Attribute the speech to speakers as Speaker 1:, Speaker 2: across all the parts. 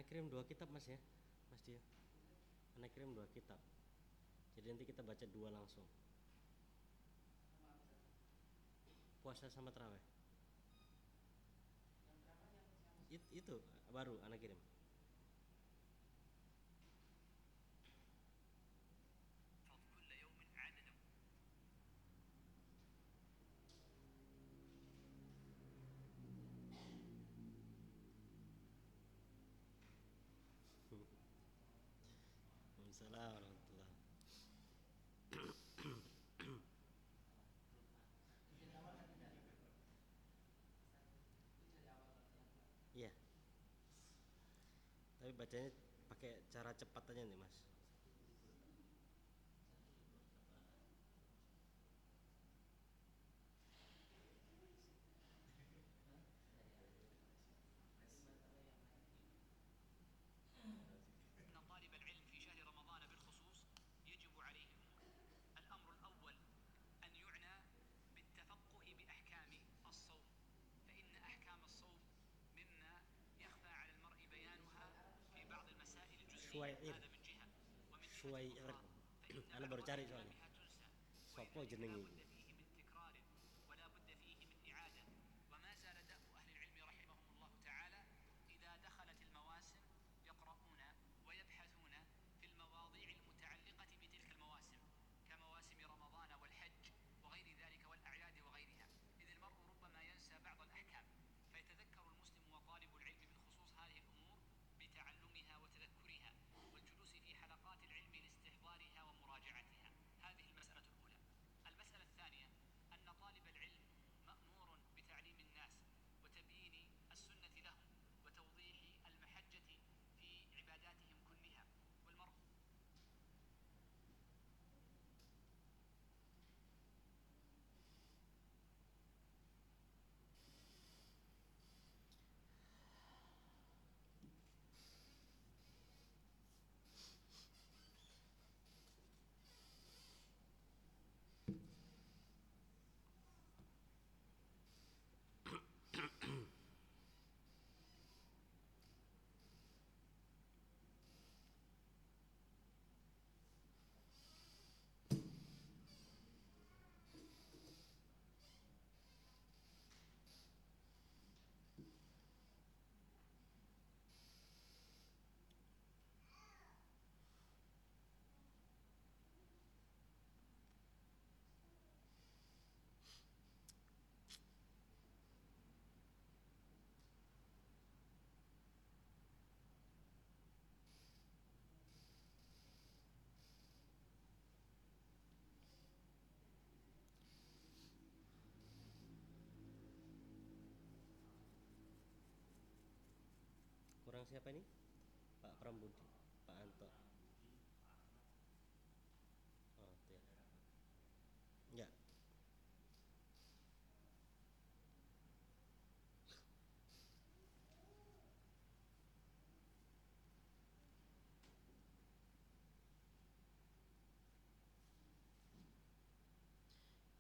Speaker 1: Anak kirim 2 kitab Mas ya, Mas Dio. Anak kirim 2 kitab. Jadi nanti kita baca 2 langsung. Puasa sama tarawih. Itu baru anak kirim. Waalaikumsalam warahmatullahi. Iya. Tapi bacanya pakai cara cepat aja nih Mas. Syuair. Ana baru cari soalnya. Sopo jenenge? Kurang siapa ini? Pak Prambudi, Pak Anto. Oh, itu ya. Ya.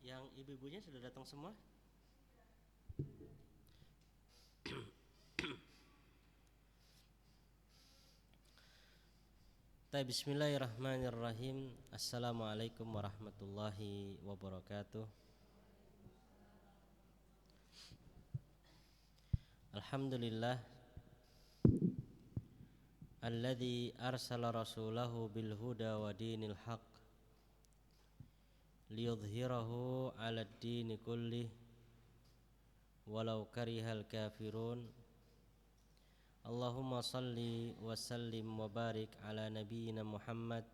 Speaker 1: Yang ibu-ibunya sudah datang semua? Bismillahirrahmanirrahim. Assalamualaikum warahmatullahi wabarakatuh. Alhamdulillah alladzi arsala rasulahu bil huda wa dinil haq liyudhhirahu 'alad dini kullih walau karihal kafirun. Allahumma salli wa sallim wa barik ala nabiyyina Muhammad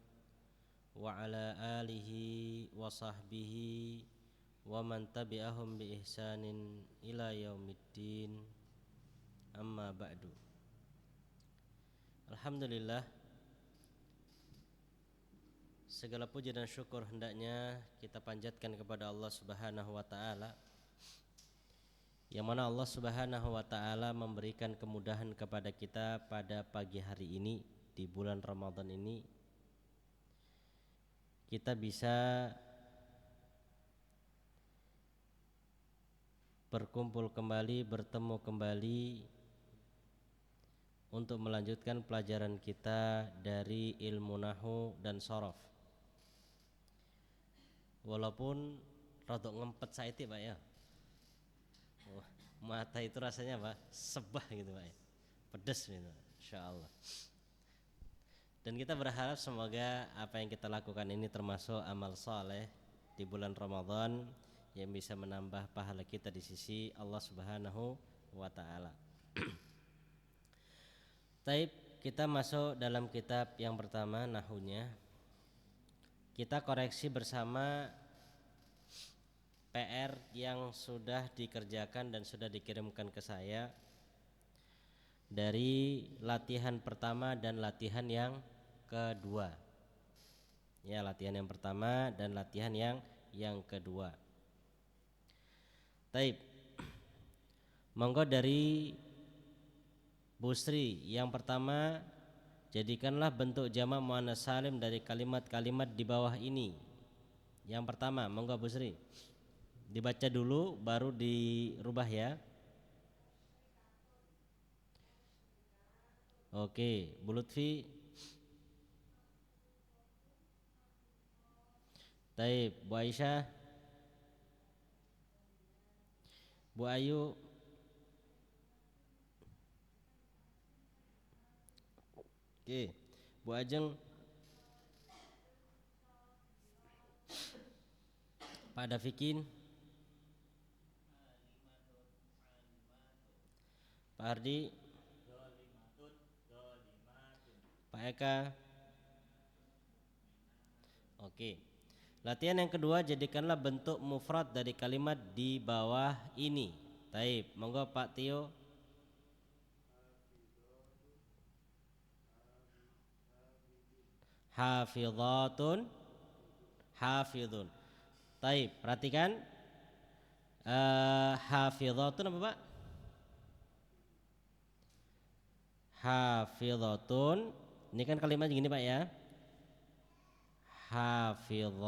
Speaker 1: wa ala alihi wa sahbihi wa man tabi'ahum bi ihsanin ila yaumiddin. Amma ba'du. Alhamdulillah, segala puji dan syukur hendaknya kita panjatkan kepada Allah Subhanahu wa taala, yang mana Allah Subhanahu wa taala memberikan kemudahan kepada kita pada pagi hari ini di bulan Ramadan ini. Kita bisa berkumpul kembali, bertemu kembali untuk melanjutkan pelajaran kita dari ilmu nahwu dan shorof. Walaupun rada ngempet saiti Pak ya. Mata itu rasanya apa? Sebah gitu Pak ya. Pedes gitu, insyaallah. Dan kita berharap semoga apa yang kita lakukan ini termasuk amal soleh di bulan Ramadan yang bisa menambah pahala kita di sisi Allah Subhanahu wa taala. Taib, kita masuk dalam kitab yang pertama nahwunya. Kita koreksi bersama PR yang sudah dikerjakan dan sudah dikirimkan ke saya dari latihan pertama dan latihan yang kedua. Ya, latihan yang pertama dan latihan yang kedua. Taib. Monggo dari Bu Sri, yang pertama jadikanlah bentuk jamak muannats salim dari kalimat-kalimat di bawah ini. Yang pertama, monggo Bu Sri. Dibaca dulu baru dirubah ya. Oke, Bu Lutfi. Taib, Bu Aisyah. Bu Ayu. Oke, Bu Ajeng. Pak Dafikin. Pak Hardi. Pak Eka. Oke. Latihan yang kedua, jadikanlah bentuk mufrad dari kalimat di bawah ini. Taib, monggo Pak Tio. Hafidhatun, hafidhun. Taib, perhatikan. Hafidhatun apa Pak? Hafidhatun. Ini kan kalimat gini Pak ya. Hafidhatun.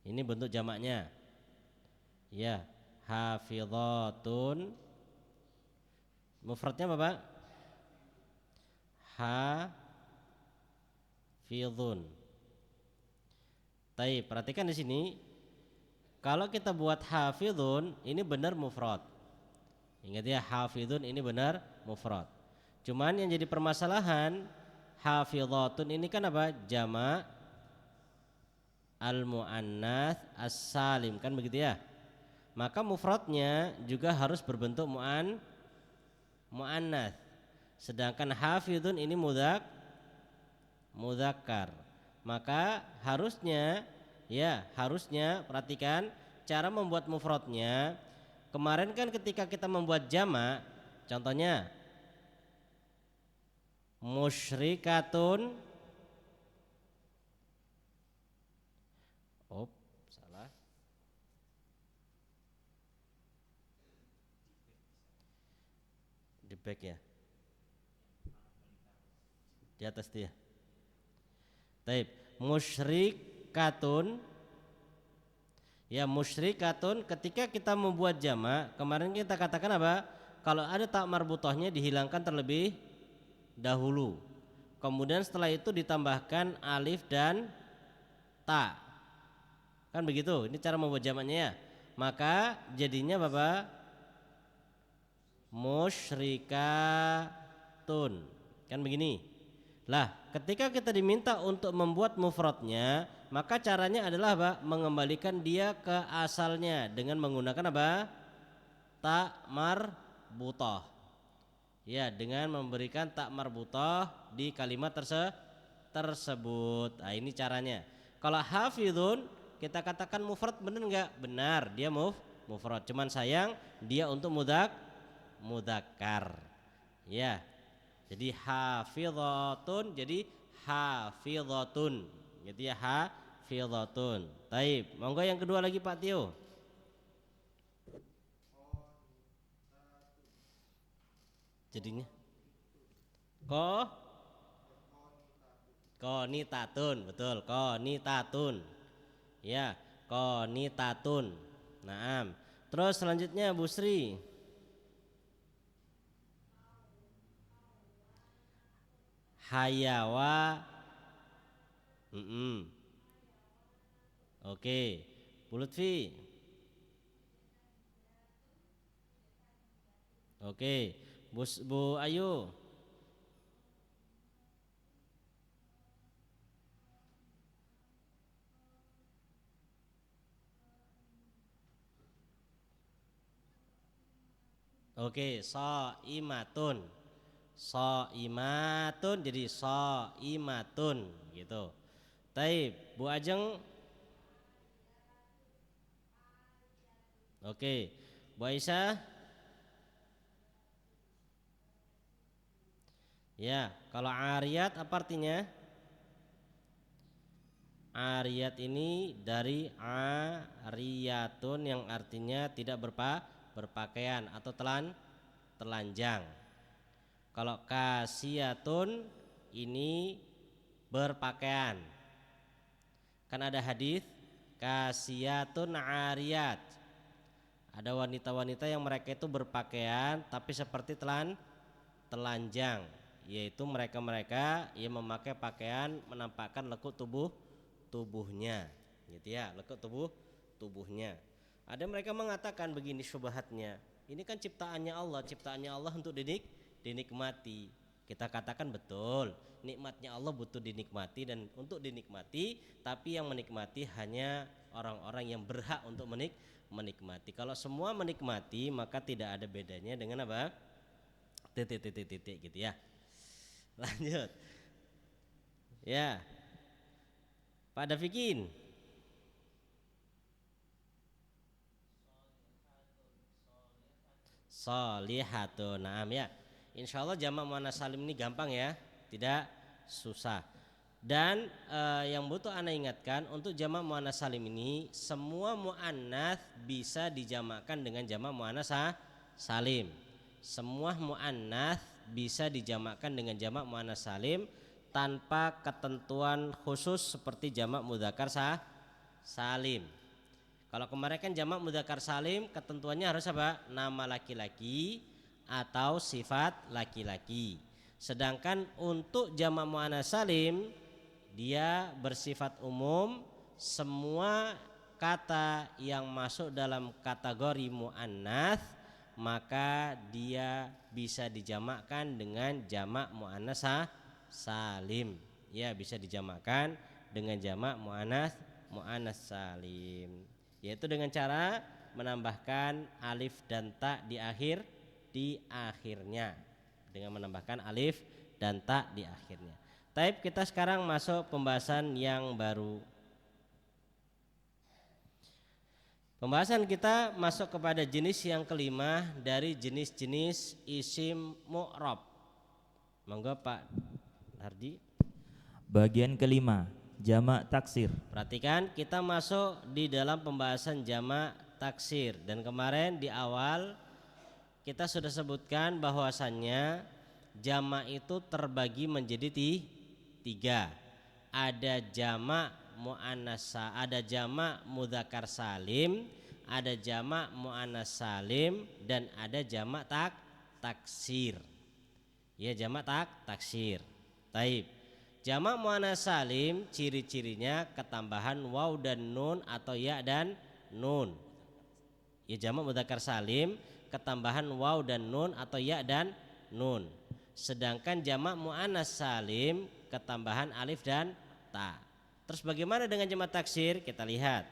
Speaker 1: Ini bentuk jamaknya. Ya, hafidhatun. Mufradnya apa Pak? Hafidhun. Taib, perhatikan di sini. Kalau kita buat hafidhun, ini benar mufrad. Ingat ya, hafidhun ini benar mufrad. Cuman yang jadi permasalahan, hafidhatun ini kan apa? Jamak al-muannats as-salim, kan begitu ya? Maka mufradnya juga harus berbentuk muannats. Sedangkan hafidhun ini mudzakkar. Maka harusnya perhatikan cara membuat mufradnya. Kemarin kan ketika kita membuat jamak, contohnya musyrikatun. Salah. Di back ya. Di atas dia. Taib, musyrikatun. Ya, musyrikatun ketika kita membuat jamak, kemarin kita katakan apa? Kalau ada tak marbutohnya dihilangkan terlebih dahulu. Kemudian setelah itu ditambahkan alif dan ta. Kan begitu? Ini cara membuat jamaknya ya. Maka jadinya Bapak musyrikatun. Kan begini. Lah, ketika kita diminta untuk membuat mufradnya, maka caranya adalah apa? Mengembalikan dia ke asalnya dengan menggunakan apa? Ta marbutoh. Ya, dengan memberikan tak marbutoh di kalimat tersebut. Nah, ini caranya. Kalau hafidhun kita katakan mufrad, benar enggak? Benar, dia mufrad. Cuman sayang dia untuk mudzakkar. Ya. Jadi hafidhatun jadi hafidhatun. Gitu ya, hafidhatun. Taib. Monggo yang kedua lagi Pak Tio. Jadinya qanitatun, betul, qanitatun. Ya, qanitatun. Naam. Terus selanjutnya Bu Sri. Hayawa. Oke. Bu Lutfi. Oke. Bu Ayu. Oke, imatun. Imatun jadi imatun gitu. Taib, Bu Ajeng. Oke. Bu Aisyah. Ya, kalau ariyat apa artinya? Ariyat ini dari ariyatun yang artinya tidak berpakaian atau telanjang. Kalau kasiyatun ini berpakaian. Kan ada hadis kasiyatun ariyat. Ada wanita-wanita yang mereka itu berpakaian tapi seperti telanjang, yaitu mereka yang memakai pakaian menampakkan lekuk tubuhnya, gitu ya, lekuk tubuhnya. Ada mereka mengatakan begini syubhatnya, ini kan ciptaannya Allah untuk dinikmati. Kita katakan betul, nikmatnya Allah butuh dinikmati dan untuk dinikmati, tapi yang menikmati hanya orang-orang yang berhak untuk menikmati. Kalau semua menikmati maka tidak ada bedanya dengan apa? Titik gitu ya. Lanjut. Ya. Pak Dafikin. Solihatun. Naam ya. Insyaallah jamak muannats salim ini gampang ya, tidak susah. Dan yang butuh Anda ingatkan, untuk jamak muannats salim ini semua muannats bisa dijamakkan dengan jamak muannats salim. Semua muannats bisa dijamakkan dengan jamak muannats salim tanpa ketentuan khusus seperti jamak mudzakkar salim. Kalau kemarin kan jamak mudzakkar salim ketentuannya harus apa? Nama laki-laki atau sifat laki-laki. Sedangkan untuk jamak muannats salim dia bersifat umum, semua kata yang masuk dalam kategori muannats maka dia bisa dijamakkan dengan jamak muannats salim. Ya, bisa dijamakkan dengan jamak muannats salim, yaitu dengan cara menambahkan alif dan ta di akhirnya. Dengan menambahkan alif dan ta di akhirnya. Taib, kita sekarang masuk pembahasan yang baru. Pembahasan kita masuk kepada jenis yang kelima dari jenis-jenis isim mu'rab. Monggo Pak Hardi.
Speaker 2: Bagian kelima, jamak taksir.
Speaker 1: Perhatikan, kita masuk di dalam pembahasan jamak taksir. Dan kemarin di awal kita sudah sebutkan bahwasannya jamak itu terbagi menjadi tiga. Ada jamak muannats, ada jamak mudzakkar salim, ada jamak muannats salim, dan ada jamak taksir. Ya, jamak taksir. Taib. Jamak muannats salim ciri-cirinya ketambahan waw dan nun atau ya dan nun. Ya, jamak mudzakkar salim ketambahan waw dan nun atau ya dan nun. Sedangkan jamak muannats salim ketambahan alif dan ta. Terus bagaimana dengan jamak taksir? Kita lihat.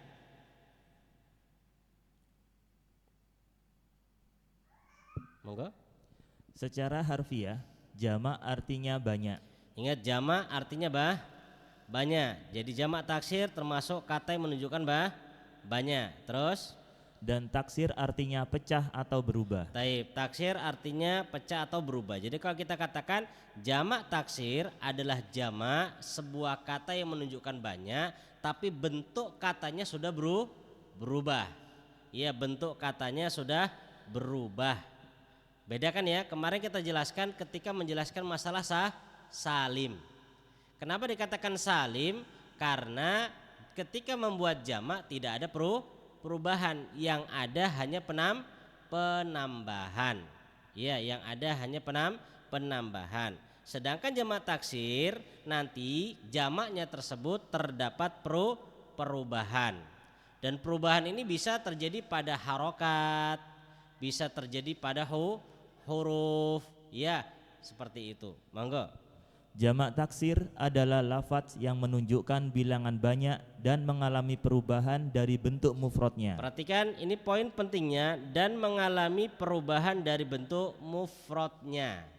Speaker 1: Monggo.
Speaker 2: Secara harfiah, jamak artinya banyak.
Speaker 1: Ingat, jamak artinya banyak. Jadi jamak taksir termasuk kata yang menunjukkan banyak. Terus
Speaker 2: dan taksir artinya pecah atau berubah.
Speaker 1: Taib, taksir artinya pecah atau berubah. Jadi kalau kita katakan jamak taksir adalah jamak sebuah kata yang menunjukkan banyak, tapi bentuk katanya sudah berubah. Iya, bentuk katanya sudah berubah. Bedakan ya, kemarin kita jelaskan ketika menjelaskan masalah salim. Kenapa dikatakan salim? Karena ketika membuat jamak tidak ada perubahan, yang ada hanya penambahan. Ya, yang ada hanya penambahan. Sedangkan jamak taksir nanti jamaknya tersebut terdapat perubahan. Dan perubahan ini bisa terjadi pada harokat, bisa terjadi pada huruf, ya seperti itu. Monggo.
Speaker 2: Jamak taksir adalah lafaz yang menunjukkan bilangan banyak dan mengalami perubahan dari bentuk mufradnya.
Speaker 1: Perhatikan ini poin pentingnya, dan mengalami perubahan dari bentuk mufradnya.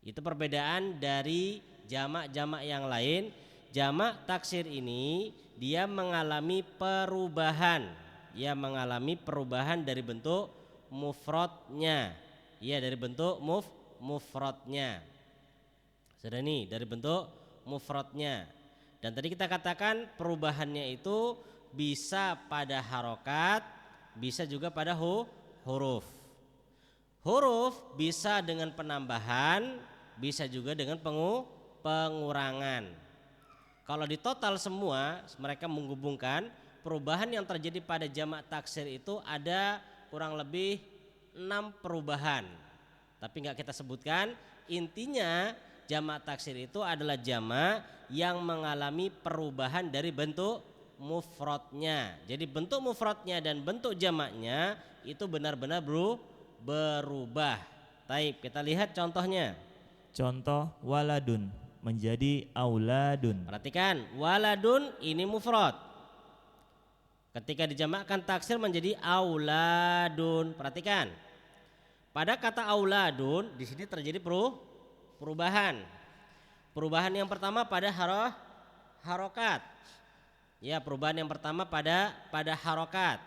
Speaker 1: Itu perbedaan dari jamak-jamak yang lain. Jamak taksir ini dia mengalami perubahan, mengalami perubahan dari bentuk mufradnya, dari bentuk mufradnya. Sudah nih, dari bentuk mufradnya. Dan tadi kita katakan perubahannya itu bisa pada harokat, bisa juga pada huruf. Huruf bisa dengan penambahan, bisa juga dengan pengurangan. Kalau di total semua mereka menghubungkan, perubahan yang terjadi pada jamak taksir itu ada kurang lebih 6 perubahan. Tapi nggak kita sebutkan. Intinya jamak taksir itu adalah jamak yang mengalami perubahan dari bentuk mufradnya. Jadi bentuk mufradnya dan bentuk jamaknya itu benar-benar berubah. Taib, kita lihat contohnya.
Speaker 2: Contoh waladun menjadi auladun.
Speaker 1: Perhatikan, waladun ini mufrad. Ketika dijamakkan taksir menjadi auladun. Perhatikan. Pada kata auladun di sini terjadi perubahan. Perubahan yang pertama pada harokat. Ya, perubahan yang pertama pada harokat.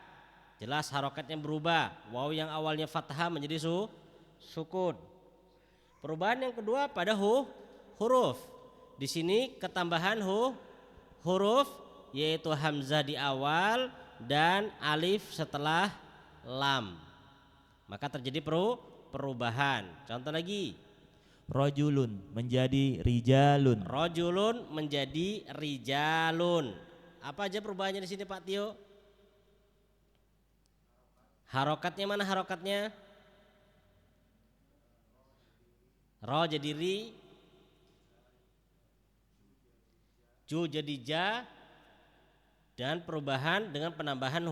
Speaker 1: Jelas harokatnya berubah. Waw yang awalnya fathah menjadi sukun. Perubahan yang kedua pada huruf. Di sini ketambahan huruf, yaitu hamzah di awal dan alif setelah lam. Maka terjadi perubahan. Contoh lagi.
Speaker 2: Rojulun menjadi rijalun.
Speaker 1: Rojulun menjadi rijalun. Apa aja perubahannya di sini Pak Tio? Harokatnya mana harokatnya? Ro jadi ri, ju jadi ja, dan perubahan dengan penambahan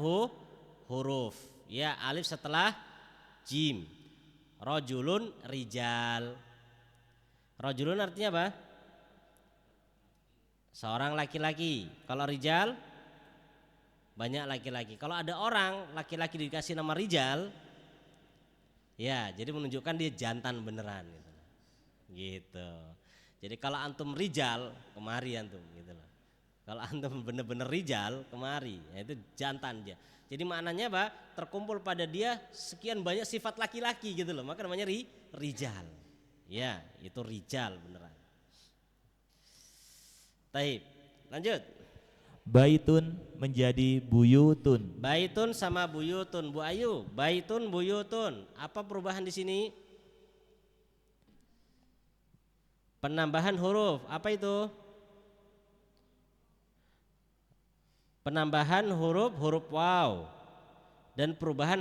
Speaker 1: huruf. Ya, alif setelah jim. Rojulun rijal. Rojulun artinya apa? Seorang laki-laki. Kalau rijal banyak laki-laki. Kalau ada orang laki-laki dikasih nama rijal, ya jadi menunjukkan dia jantan beneran gitu. Jadi kalau antum rijal, kemari antum gitu loh. Kalau antum bener-bener rijal, kemari, ya itu jantan dia. Jadi maknanya apa? Terkumpul pada dia sekian banyak sifat laki-laki gitu loh. Maka namanya rijal. Ya, itu rijal beneran. Taib, lanjut.
Speaker 2: Baitun menjadi buyutun.
Speaker 1: Baitun sama buyutun, Bu Ayu. Baitun, buyutun. Apa perubahan di sini? Penambahan huruf. Apa itu? Penambahan huruf waw. Dan perubahan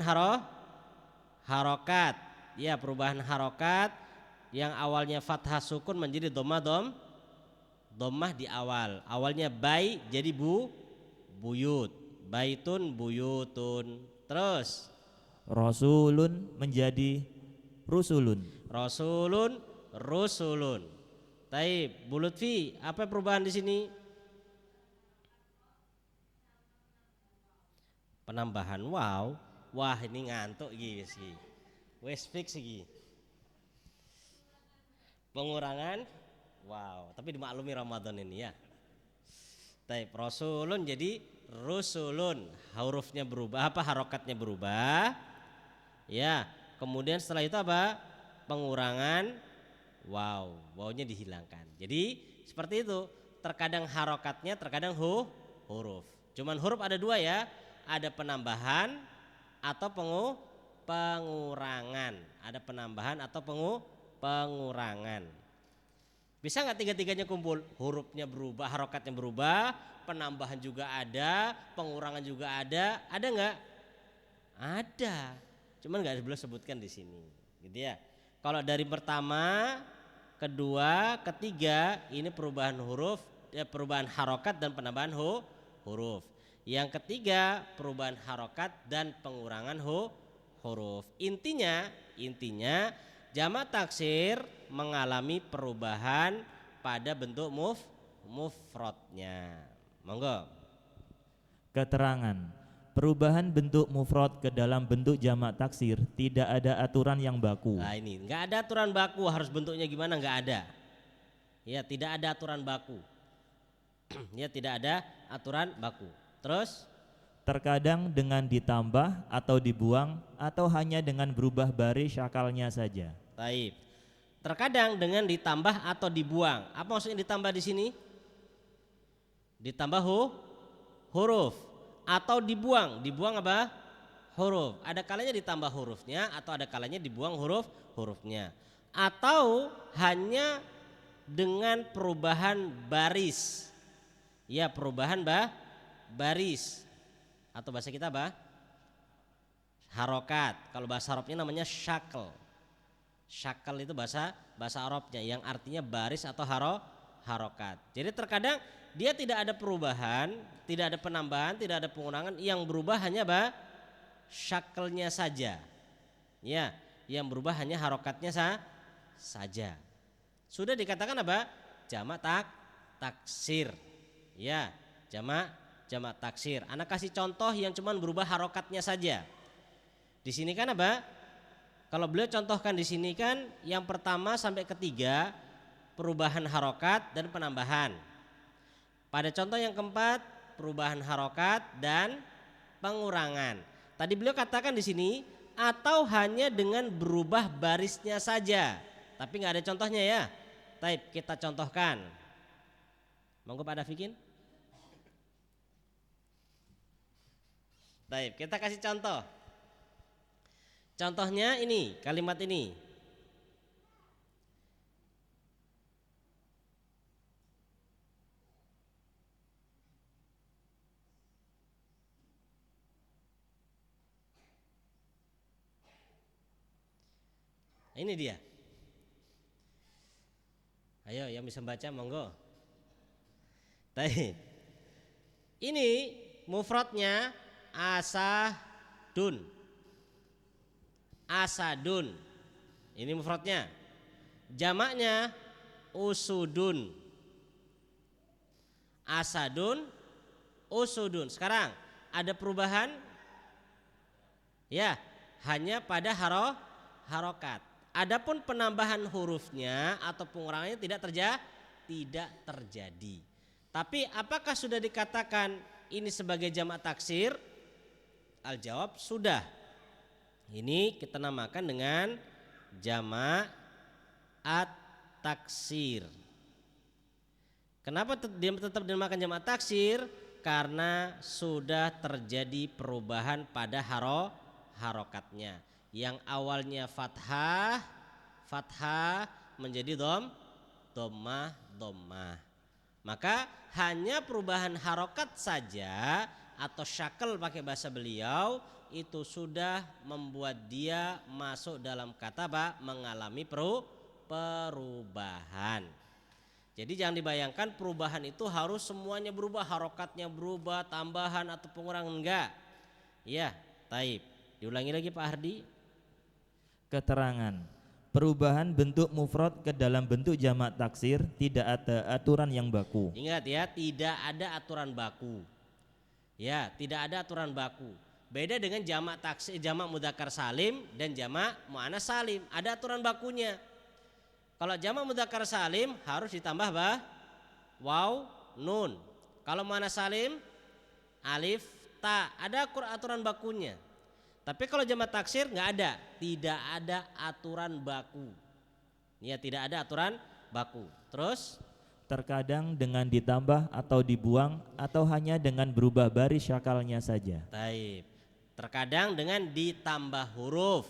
Speaker 1: harokat. Ya, perubahan harokat yang awalnya fathah sukun menjadi dhammah di awal. Awalnya bai jadi buyut. Baitun buyutun. Terus
Speaker 2: Rasulun menjadi rusulun.
Speaker 1: Rasulun rusulun. Taib, Bu Lutfi, apa perubahan di sini? Penambahan wow. Wah, ini ngantuk guys. Wes fix iki. Pengurangan wow, tapi dimaklumi Ramadan ini ya. Taib, rasulun jadi rusulun. Hurufnya berubah, apa harokatnya berubah. Ya, kemudian setelah itu apa? Pengurangan wow, wawnya dihilangkan. Jadi seperti itu. Terkadang harokatnya, terkadang huruf. Cuman huruf ada dua ya. Ada penambahan atau pengurangan. Ada penambahan atau pengurangan. Bisa nggak tiga-tiganya kumpul? Hurufnya berubah, harokatnya berubah, penambahan juga ada, pengurangan juga ada. Ada nggak? Ada. Cuman nggak boleh sebutkan di sini, gitu ya. Kalau dari pertama kedua, ketiga ini perubahan huruf, perubahan harokat dan penambahan huruf. Yang ketiga perubahan harokat dan pengurangan huruf. Intinya jamak taksir mengalami perubahan pada bentuk mufrodnya. Monggo.
Speaker 2: Keterangan. Perubahan bentuk mufrad ke dalam bentuk jamak taksir tidak ada aturan yang baku.
Speaker 1: Nah ini nggak ada aturan baku, harus bentuknya gimana, nggak ada. Ya tidak ada aturan baku. Ya tidak ada aturan baku. Terus
Speaker 2: Terkadang dengan ditambah atau dibuang atau hanya dengan berubah baris syakalnya saja.
Speaker 1: taib. Terkadang dengan ditambah atau dibuang. Apa maksudnya ditambah di sini? Ditambah huruf atau dibuang. Dibuang apa? Huruf. Ada kalanya ditambah hurufnya atau ada kalanya dibuang hurufnya. Atau hanya dengan perubahan baris. Ya, perubahan baris. Atau bahasa kita apa? Harokat. Kalau bahasa Arabnya namanya syakl. Syakl itu bahasa Arabnya yang artinya baris atau harokat. Jadi terkadang dia tidak ada perubahan, tidak ada penambahan, tidak ada pengurangan, yang berubah hanya syaklnya saja. Ya, yang berubah hanya harokatnya saja. Sudah dikatakan apa? Jamak taksir. Ya, jamak taksir. Anak kasih contoh yang cuman berubah harokatnya saja. Di sini kan apa? Kalau beliau contohkan di sini kan yang pertama sampai ketiga perubahan harokat dan penambahan. Pada contoh yang keempat perubahan harokat dan pengurangan. Tadi beliau katakan di sini atau hanya dengan berubah barisnya saja. Tapi nggak ada contohnya ya. Taib kita contohkan. Monggo Pak Dafikin. Taib kita kasih contoh. Contohnya ini, kalimat ini. Ini dia. Ayo yang bisa baca monggo. Taib. Ini mufradnya asadun. Asadun. Ini mufradnya. Jamaknya usudun. Asadun, usudun. Sekarang ada perubahan? Ya, hanya pada harokat. Adapun penambahan hurufnya atau pengurangannya tidak terjadi. Tapi apakah sudah dikatakan ini sebagai jamak taksir? Al-jawab sudah. Ini kita namakan dengan jamak at-taksir. Kenapa tetap dinamakan jamak taksir? Karena sudah terjadi perubahan pada harokatnya. Yang awalnya fathah menjadi dhammah. Maka hanya perubahan harokat saja atau syakl pakai bahasa beliau itu sudah membuat dia masuk dalam kata mengalami perubahan. Jadi jangan dibayangkan perubahan itu harus semuanya berubah, harokatnya berubah, tambahan atau pengurangan, enggak. Ya, taib. Diulangi lagi Pak Hardi.
Speaker 2: Keterangan. Perubahan bentuk mufrad ke dalam bentuk jamak taksir tidak ada aturan yang baku.
Speaker 1: Ingat ya, tidak ada aturan baku. Ya, tidak ada aturan baku. Beda dengan jamak taksir, jamak mudzakkar salim dan jamak muannats salim, ada aturan bakunya. Kalau jamak mudzakkar salim harus ditambah waw, nun. Kalau muannats salim alif, ta, ada aturan bakunya. Tapi kalau jamak taksir nggak ada, tidak ada aturan baku. Ya, tidak ada aturan baku. Terus
Speaker 2: terkadang dengan ditambah atau dibuang atau hanya dengan berubah baris syakalnya saja.
Speaker 1: Taib. Terkadang dengan ditambah huruf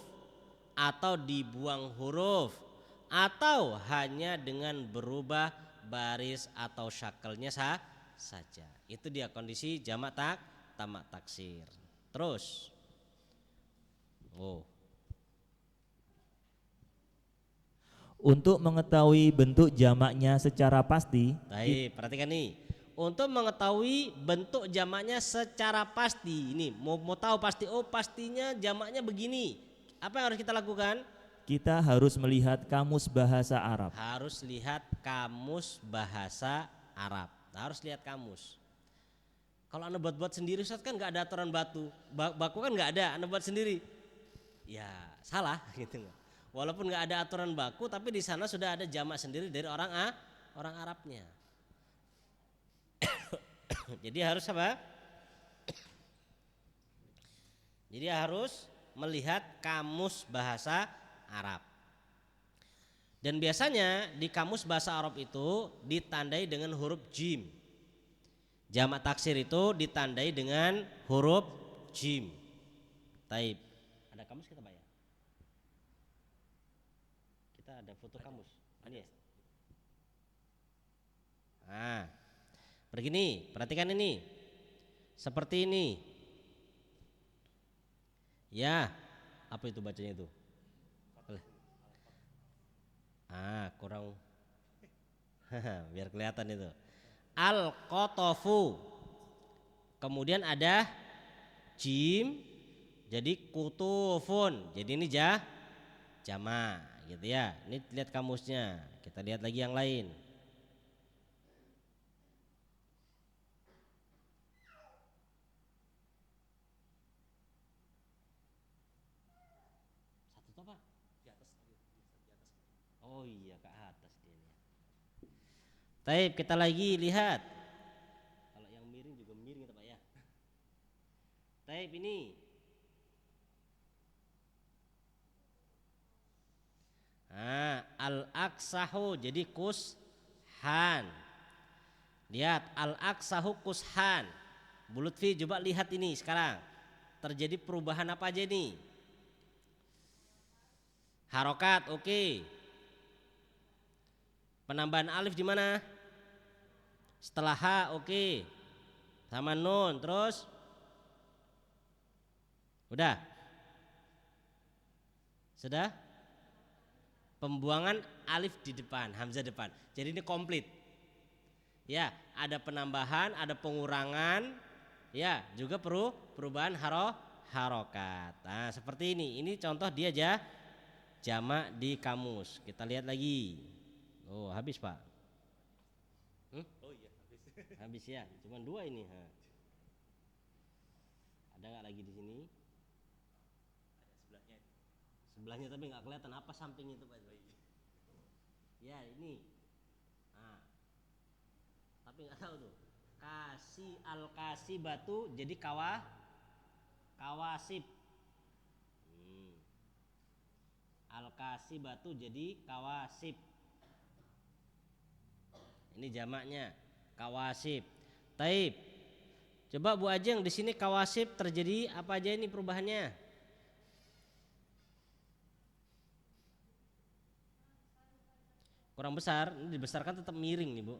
Speaker 1: atau dibuang huruf atau hanya dengan berubah baris atau syakalnya saja. Itu dia kondisi jamak taksir. Terus
Speaker 2: Untuk mengetahui bentuk jamaknya secara pasti,
Speaker 1: Baik, perhatikan nih. Untuk mengetahui bentuk jamaknya secara pasti, ini mau tahu pasti, oh pastinya jamaknya begini. Apa yang harus kita lakukan?
Speaker 2: kita harus melihat kamus bahasa Arab.
Speaker 1: Harus lihat kamus bahasa Arab. Harus lihat kamus. Kalau Anda buat-buat sendiri Ustaz kan nggak ada aturan baku kan nggak ada, Anda buat sendiri. Ya salah gitu. Walaupun nggak ada aturan baku, tapi di sana sudah ada jamak sendiri dari orang Arabnya. Jadi harus apa? Jadi harus melihat kamus bahasa Arab. Dan biasanya di kamus bahasa Arab itu ditandai dengan huruf jim. Jamak taksir itu ditandai dengan huruf jim. Taib. Ada kamus kita bayar. Kita ada foto kamus. Ini ya. Nah, begini, perhatikan ini. Seperti ini. Ya, apa itu bacanya itu? Kurang. Biar kelihatan itu. Al-Qatofu. Kemudian ada jim, jadi kutufun. Jadi ini jama, gitu ya. Ini lihat kamusnya. Kita lihat lagi yang lain. Satu apa? Di atas. Oh iya, ke atas dia. Taib, kita lagi lihat. Kalau yang miring juga miring ya Pak ya. Taib ini. Al-aksahu jadi kushan. Lihat al-aksahu kushan. Bu Lutfi coba lihat ini sekarang. Terjadi perubahan apa aja nih? Harokat, oke. Penambahan alif di mana? Setelah ha, oke. Sama nun, terus udah. Sudah? Pembuangan alif di depan, hamzah depan. Jadi ini komplit. Ya, ada penambahan, ada pengurangan, ya, juga perubahan harokat. Nah, seperti ini. Ini contoh dia jamak di kamus. Kita lihat lagi. Oh, habis Pak. Oh iya, habis. Habis ya, cuma 2 ini. Ada nggak lagi di sini? Ada sebelahnya. Sebelahnya tapi nggak kelihatan apa samping itu Pak. Ya ini. Tapi nggak tahu tuh. Al-kasi batu jadi kawasib. Al-kasi batu jadi kawasib. Ini jamaknya kawasib. Taib. Coba Bu Ajeng di sini kawasib terjadi apa aja ini perubahannya? Kurang besar, ini dibesarkan tetap miring nih Bu.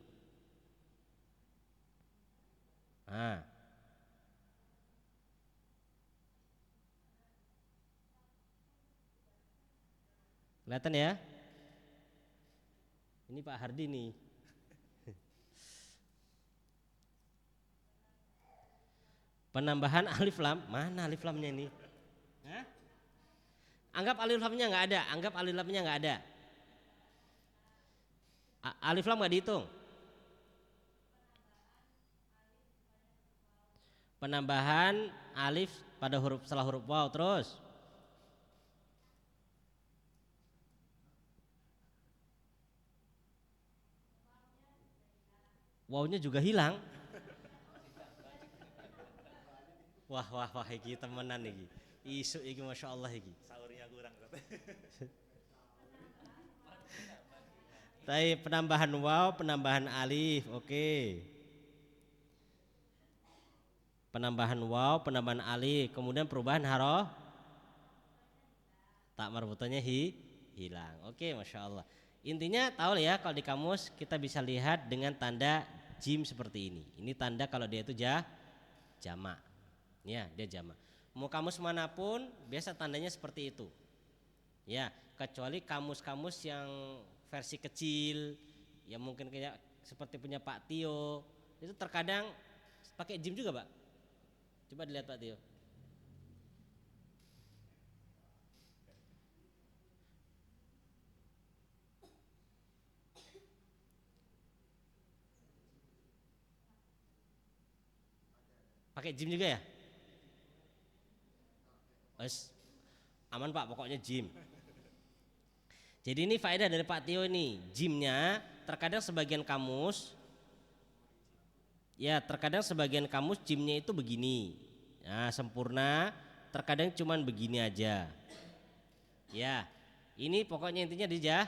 Speaker 1: Kelihatan ya? Ini Pak Hardi nih. Penambahan alif lam, mana alif lamnya ini? Anggap alif lamnya nggak ada, anggap alif lamnya nggak ada. Alif lam nggak dihitung. Penambahan alif pada huruf setelah huruf waw, terus wawnya juga hilang. Wah iki temenan iki. Isu iki Masya Allah iki. Sahurnya kurang. Tapi penambahan waw, penambahan alif, oke. Penambahan waw, penambahan alif, kemudian perubahan tak marbutannya hilang. Oke, Masya Allah. Intinya tahu ya, kalau di kamus kita bisa lihat dengan tanda jim seperti ini. Ini tanda kalau dia itu jamak. Ya, dia jamak. Mau kamus manapun biasa tandanya seperti itu. Ya, kecuali kamus-kamus yang versi kecil, yang mungkin kayak seperti punya Pak Tio, itu terkadang pakai jim juga, Pak. Coba dilihat Pak Tio. Pakai jim juga ya? Wes, aman Pak, pokoknya jim. Jadi ini faedah dari Pak Tio ini, jimnya terkadang sebagian kamus, ya terkadang sebagian kamus jimnya itu begini, nah sempurna, terkadang cuman begini aja. Ya, ini pokoknya intinya dia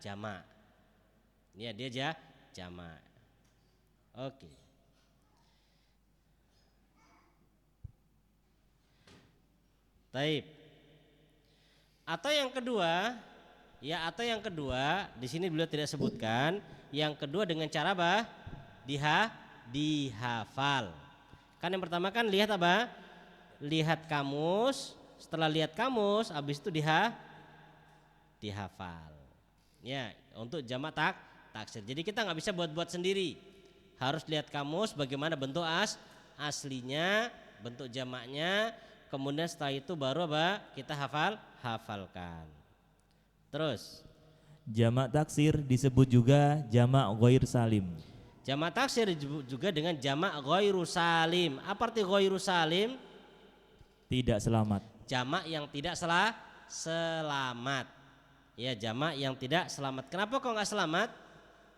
Speaker 1: jamak. Ya dia jamak. Oke. Taib. Atau yang kedua, atau yang kedua di sini beliau tidak sebutkan. Yang kedua dengan cara apa? Dihafal. Kan yang pertama kan lihat apa? Lihat kamus. Setelah lihat kamus, habis itu dihafal. Ya, untuk jamak taksir. Jadi kita nggak bisa buat-buat sendiri. Harus lihat kamus bagaimana bentuk aslinya, bentuk jamaknya. Kemudian setelah itu baru apa? Kita hafalkan. Terus
Speaker 2: Jamak taksir disebut juga jamak ghair salim.
Speaker 1: jamak taksir juga dengan jamak ghairu salim. Apa arti ghairu salim?
Speaker 2: Tidak selamat.
Speaker 1: Jamak yang tidak selamat. Ya, jamak yang tidak selamat. Kenapa kok nggak selamat?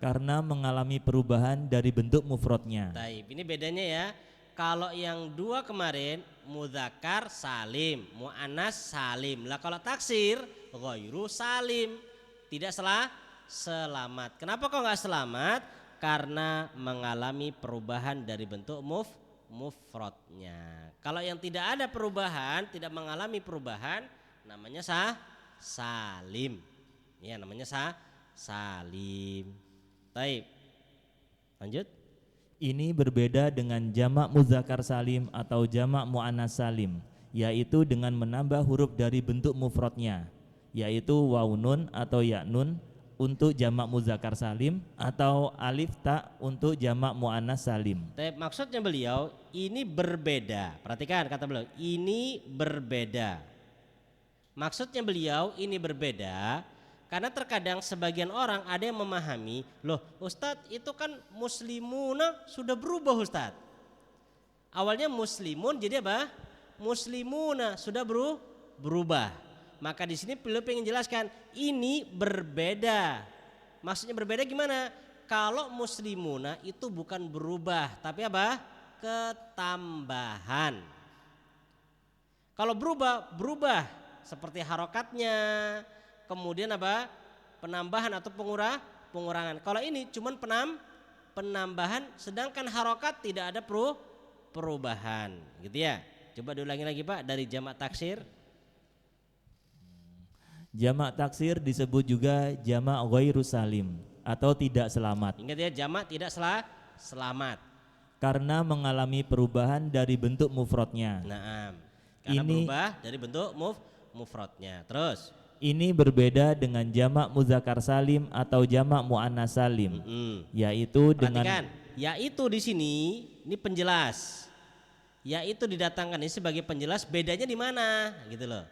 Speaker 2: Karena mengalami perubahan dari bentuk mufradnya.
Speaker 1: Taib. Ini bedanya ya. Kalau yang dua kemarin mudzakkar salim, muannas salim. Lah kalau taksir ghairu salim, tidak selamat. Kenapa kok nggak selamat? Karena mengalami perubahan dari bentuk mufradnya. Kalau yang tidak ada perubahan, tidak mengalami perubahan, namanya salim. Ya, namanya salim. Taib. Lanjut.
Speaker 2: Ini berbeda dengan jamak muzakkar salim atau jamak muannas salim, yaitu dengan menambah huruf dari bentuk mufradnya, yaitu waw nun atau ya nun untuk jamak muzakkar salim atau alif ta untuk jamak muannas salim.
Speaker 1: Tapi maksudnya beliau ini berbeda. Perhatikan kata beliau, ini berbeda. Maksudnya beliau ini berbeda karena terkadang sebagian orang ada yang memahami, loh Ustadz itu kan muslimuna sudah berubah Ustadz. Awalnya muslimun jadi apa? Muslimuna sudah berubah. Maka di sini beliau pengen jelaskan ini berbeda. Maksudnya berbeda gimana? Kalau muslimuna itu bukan berubah, tapi apa? Ketambahan. Kalau berubah seperti harokatnya, kemudian apa? Penambahan atau pengurangan. Kalau ini cuman penambahan, sedangkan harokat tidak ada perubahan, gitu ya. Coba diulangi lagi Pak dari jamak taksir.
Speaker 2: Jamak taksir disebut juga jamak ghairu salim atau tidak selamat.
Speaker 1: Ingat ya, jamak tidak selamat.
Speaker 2: Karena mengalami perubahan dari bentuk mufradnya.
Speaker 1: Naam. Karena berubah dari bentuk mufradnya. Terus
Speaker 2: ini berbeda dengan jamak muzakkar salim atau jamak muannas salim, yaitu
Speaker 1: perhatikan, yaitu di sini ini penjelas. Yaitu didatangkan ini sebagai penjelas bedanya di mana, gitu loh.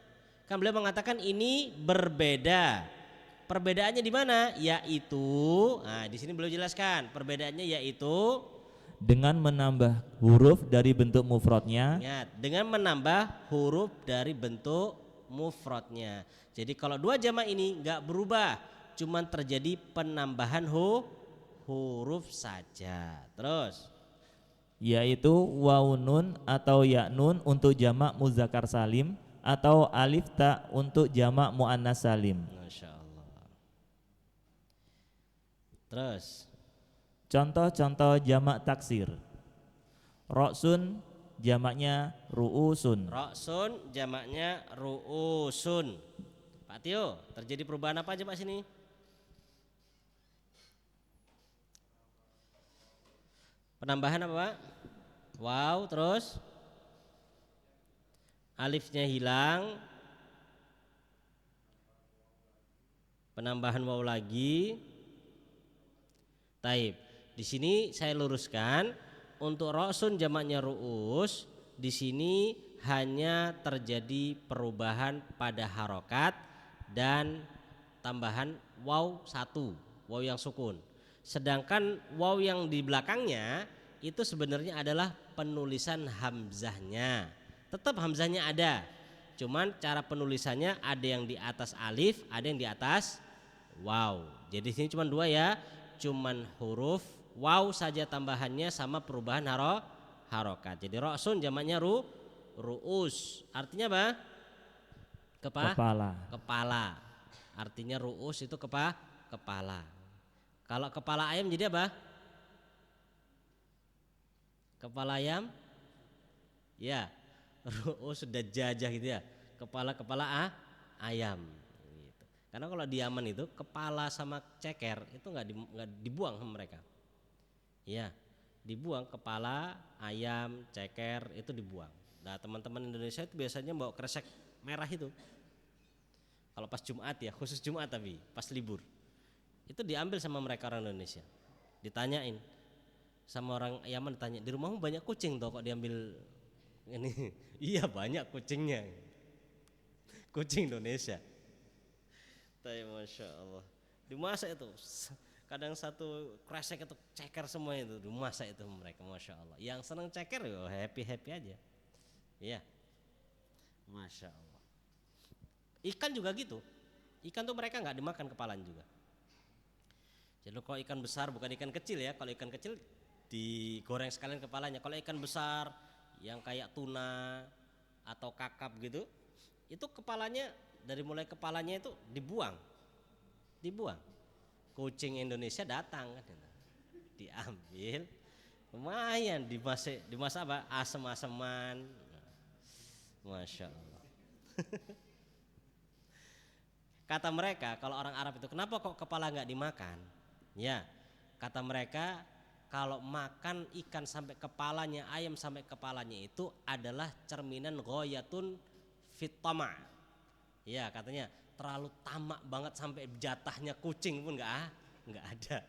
Speaker 1: Kan beliau mengatakan ini berbeda. Perbedaannya di mana? Yaitu, nah di sini beliau jelaskan perbedaannya yaitu
Speaker 2: dengan menambah huruf dari bentuk mufradnya.
Speaker 1: Ingat, dengan menambah huruf dari bentuk mufradnya. Jadi kalau dua jamak ini nggak berubah, cuman terjadi penambahan huruf saja. Terus
Speaker 2: yaitu waw nun atau ya nun untuk jamak muzakkar salim atau alif ta untuk jamak muannas salim.
Speaker 1: Masya Allah. Terus
Speaker 2: contoh-contoh jamak taksir. Roksun jamaknya ru'usun.
Speaker 1: Roksun jamaknya ru'usun. Pak Tio, terjadi perubahan apa aja Pak sini? Penambahan apa Pak? Wow, terus alifnya hilang. penambahan waw lagi. Taib. Di sini saya luruskan untuk ra'sun jamaknya ru'us, di sini hanya terjadi perubahan pada harokat dan tambahan waw satu, waw yang sukun. Sedangkan waw yang di belakangnya itu sebenarnya adalah penulisan hamzahnya. Tetap hamzahnya ada, cuman cara penulisannya ada yang di atas alif, ada yang di atas waw. Jadi sini cuma dua ya, cuman huruf waw saja tambahannya sama perubahan harokat. Jadi ra'sun jamaknya ru'us. Artinya apa?
Speaker 2: Kepala.
Speaker 1: Kepala. Artinya ru'us itu kepala. Kalau kepala ayam jadi apa? Kepala ayam? Ya, ru'us sudah jajah gitu ya. Kepala ayam. Gitu. Karena kalau di Yaman itu kepala sama ceker itu nggak dibuang sama mereka. Ya, dibuang kepala ayam, ceker itu dibuang. Nah teman-teman Indonesia itu biasanya bawa kresek merah itu. Kalau pas Jumat ya, khusus Jumat tapi pas libur itu diambil sama mereka orang Indonesia. Ditanyain sama orang Yaman, ditanya di rumahmu banyak kucing toh kok diambil ini? Iya banyak kucingnya. Kucing Indonesia. Tapi masya Allah dimasak itu. Kadang satu kresek itu ceker semua itu dimasak itu mereka, masya Allah. Yang senang ceker ya happy aja. Iya, masya Allah. Ikan juga gitu. Ikan tuh mereka nggak dimakan kepalanya juga. Jadi kalau ikan besar bukan ikan kecil ya. Kalau ikan kecil digoreng sekalian kepalanya. Kalau ikan besar yang kayak tuna atau kakap gitu, itu kepalanya dari mulai kepalanya itu dibuang. Kucing Indonesia datang kan, diambil, lumayan dimasak apa? Asem-aseman, masya Allah. Kata mereka kalau orang Arab itu kenapa kok kepala nggak dimakan? Ya, kata mereka kalau makan ikan sampai kepalanya, ayam sampai kepalanya itu adalah cerminan ghoyatun fitama. Ya katanya terlalu tamak banget sampai jatahnya kucing pun nggak ada.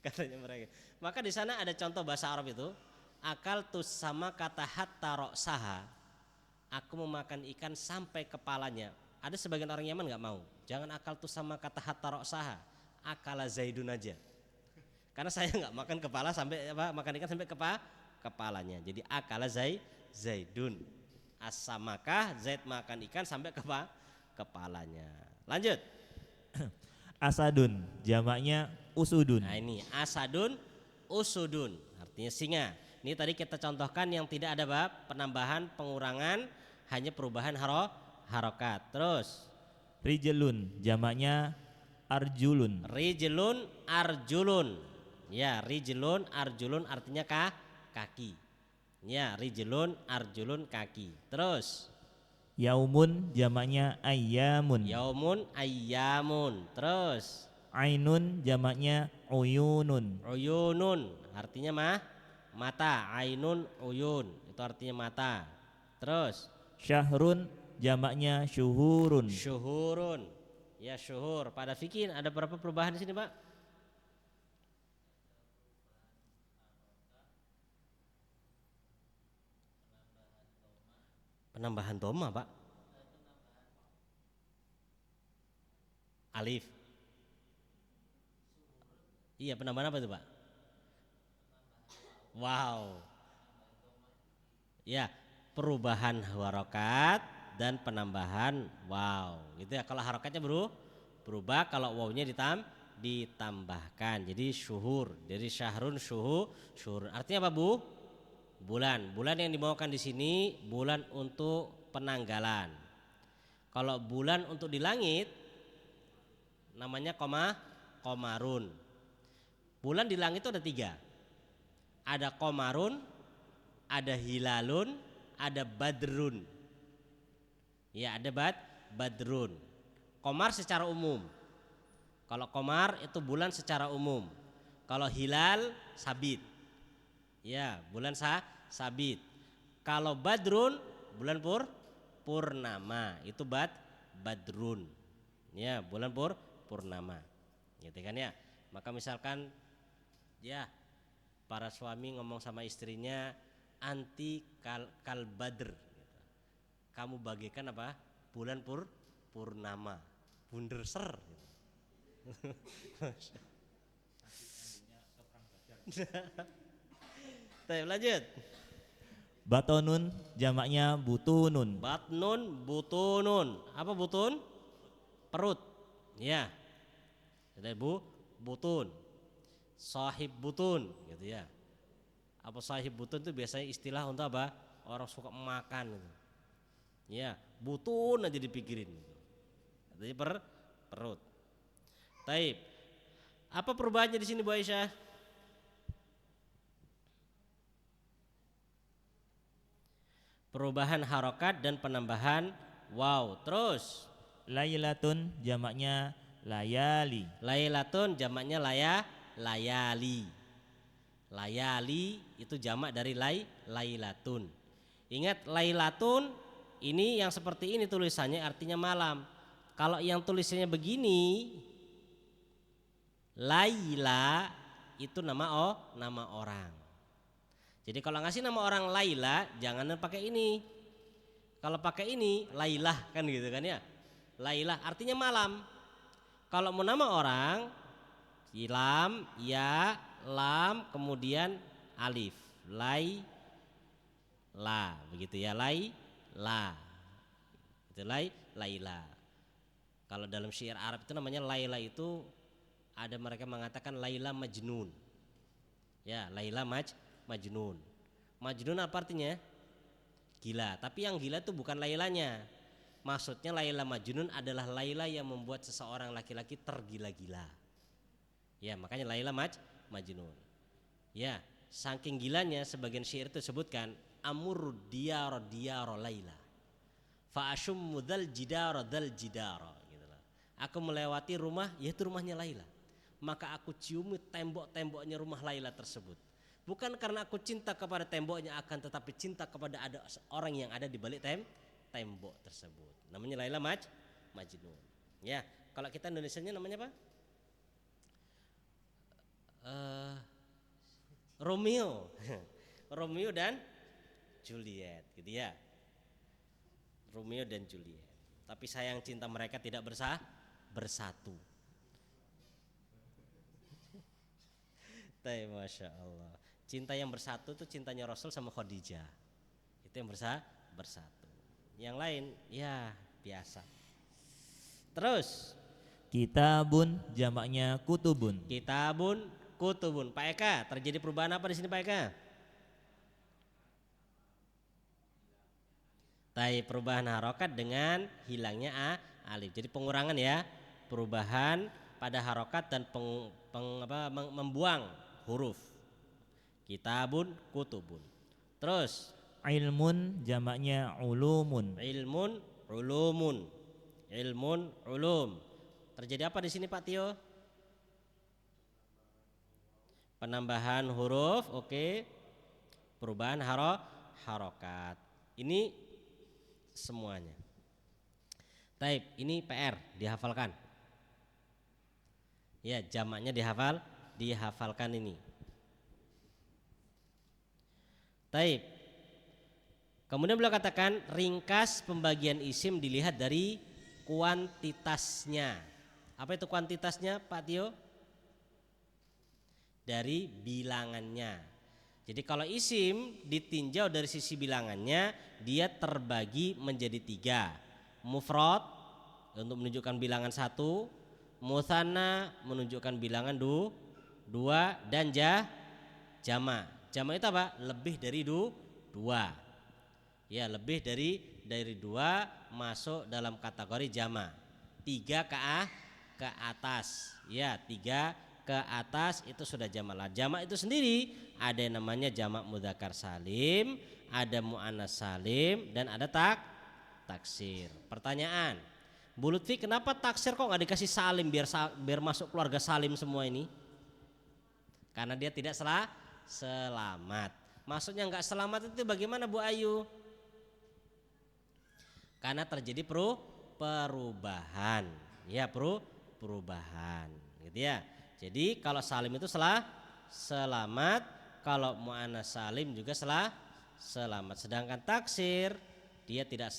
Speaker 1: Katanya mereka. Maka di sana ada contoh bahasa Arab itu, akal tus sama kata hatta roksaha, aku memakan ikan sampai kepalanya. Ada sebagian orang Yaman nggak mau. Jangan akal tus sama kata hatta roksaha, akala zaidun aja. Karena saya nggak makan kepala sampai makan ikan sampai kepalanya. Jadi akala zaidun. Asamakah Zaid makan ikan sampai kepalanya. Lanjut.
Speaker 2: Asadun jamaknya usudun.
Speaker 1: Nah ini asadun usudun artinya singa. Ini tadi kita contohkan yang tidak ada penambahan, pengurangan, hanya perubahan harokat. Terus
Speaker 2: Rijlun jamaknya arjulun.
Speaker 1: Rijlun arjulun. Ya, rijlun arjulun artinya kaki. Ya, rijlun arjulun kaki. Terus
Speaker 2: Yaumun jamaknya ayyamun.
Speaker 1: yaumun ayyamun. Terus
Speaker 2: Ainun jamaknya uyunun.
Speaker 1: uyunun artinya mata. Ainun uyun itu artinya mata. Terus
Speaker 2: Syahrun jamaknya syuhurun.
Speaker 1: syuhurun. Ya, syuhur. Pada fikih ada berapa perubahan di sini, Pak? Penambahan dhamma, Pak. Alif. Iya, penambahan apa itu, Pak? Wow. Ya, perubahan harokat dan penambahan waw. Gitu ya. Kalau harokatnya berubah, kalau wawnya ditambahkan. Jadi syuhur, dari syahrun syuhur. Artinya apa, Bu? Bulan yang dibawakan di sini bulan untuk penanggalan. Kalau bulan untuk di langit namanya komarun. Bulan di langit itu ada 3. Ada komarun, ada hilalun, ada badrun. Ya, ada badrun. Komar secara umum. Kalau komar itu bulan secara umum. Kalau hilal sabit. Ya, bulan sabit. Kalau badrun bulan purnama itu badrun. Ya, bulan purnama. Gitu kan ya. Maka misalkan ya para suami ngomong sama istrinya anti kal badr gitu. Kamu bagaikan apa? Bulan purnama. Bunder ser gitu. Lanjut.
Speaker 2: Batonun jamaknya butunun.
Speaker 1: Batnun butunun. Apa butun? Perut. Ya. Jadi butun. Sahib butun gitu ya. Apa sahib butun itu biasanya istilah untuk apa? Orang suka makan gitu. Ya, butun aja dipikirin gitu. Jadi perut. Taib. Apa perubahannya di sini Bu Aisyah? Perubahan harokat dan penambahan waw. Terus
Speaker 2: Lailatun jamaknya layali.
Speaker 1: lailatun jamaknya layali. Layali itu jamak dari lailatun. Ingat lailatun ini yang seperti ini tulisannya artinya malam. Kalau yang tulisannya begini Laila itu nama orang. Jadi kalau ngasih nama orang Laila jangan pakai ini. Kalau pakai ini Lailah kan gitu kan ya. Lailah artinya malam. Kalau mau nama orang lam, ya, lam, kemudian alif. La, begitu ya, la. Itu Laila. Kalau dalam syair Arab itu namanya Laila itu ada mereka mengatakan Laila Majnun. Ya, Laila Majnun. Majnun apa artinya? Gila. Tapi yang gila itu bukan Lailanya. Maksudnya Laila Majnun adalah Laila yang membuat seseorang laki-laki tergila-gila. Ya, makanya Laila Majnun. Ya, saking gilanya sebagian syair itu sebutkan amur diyara Laila. Fa asyummu dzal jidara gitu loh. Aku melewati rumah yaitu rumahnya Laila. Maka aku ciumi tembok-temboknya rumah Laila tersebut. Bukan karena aku cinta kepada temboknya akan tetapi cinta kepada ada orang yang ada di balik tembok tersebut. Namanya Laila Majnun. Ya, kalau kita Indonesianya namanya apa? Romeo. Romeo dan Juliet gitu ya. Romeo dan Juliet. Tapi sayang cinta mereka tidak bersatu. Masya Allah. Cinta yang bersatu itu cintanya Rasul sama Khadijah. Itu yang bersatu. Yang lain ya biasa. Terus
Speaker 2: Kitabun jamaknya kutubun.
Speaker 1: Kitabun kutubun. Pak Eka, terjadi perubahan apa di sini Pak Eka? Perubahan harokat dengan hilangnya alif. Jadi pengurangan ya. Perubahan pada harokat dan membuang huruf. Kitabun kutubun. Terus
Speaker 2: Ilmun jamaknya ulumun.
Speaker 1: ilmun ulumun. Ilmun ulum. Terjadi apa di sini Pak Tio? Penambahan huruf, oke. Perubahan harokat. Ini semuanya. Taib, ini PR dihafalkan. Ya, jamaknya dihafalkan ini. Taib. Kemudian beliau katakan ringkas pembagian isim dilihat dari kuantitasnya. Apa itu kuantitasnya Pak Tio? Dari bilangannya. Jadi kalau isim ditinjau dari sisi bilangannya, dia terbagi menjadi 3. Mufrad untuk menunjukkan bilangan 1, mutsanna menunjukkan bilangan 2, dan jama'. Jama' itu apa? Lebih dari 2. Ya, lebih dari 2 masuk dalam kategori jama'. 3 ke atas. Ya, 3 ke atas itu sudah jama'. Jama' itu sendiri ada yang namanya jama' mudzakkar salim, ada muannas salim, dan ada taksir. Pertanyaan, Bu Lutfi, kenapa taksir kok nggak dikasih salim biar masuk keluarga salim semua ini? Karena dia tidak selamat. Maksudnya nggak selamat itu bagaimana Bu Ayu? Karena terjadi perubahan. Ya, perubahan gitu ya. Jadi kalau salim itu selamat, kalau muannas salim juga selamat. Sedangkan taksir dia tidak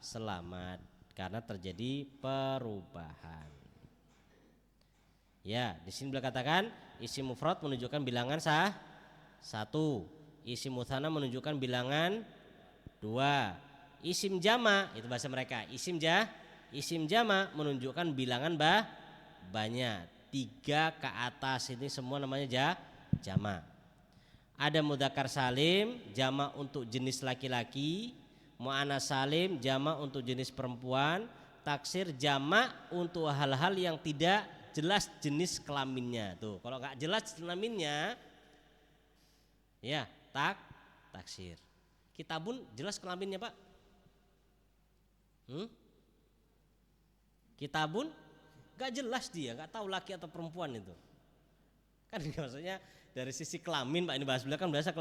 Speaker 1: selamat karena terjadi perubahan. Ya, di sini beliau katakan isim mufrad menunjukkan bilangan satu, isim mutsanna menunjukkan bilangan dua, isim jama itu bahasa mereka, isim jama menunjukkan bilangan banyak, 3 ke atas ini semua namanya jama. Ada mudzakkar salim jama untuk jenis laki-laki, muannas salim jama untuk jenis perempuan, taksir jama untuk hal-hal yang tidak jelas jenis kelaminnya. Tuh, kalau nggak jelas kelaminnya, ya taksir. Kitabun jelas kelaminnya Pak? Kitabun nggak jelas dia, nggak tahu laki atau perempuan itu. Kan maksudnya dari sisi kelamin Pak, ini bahas beliau kan biasa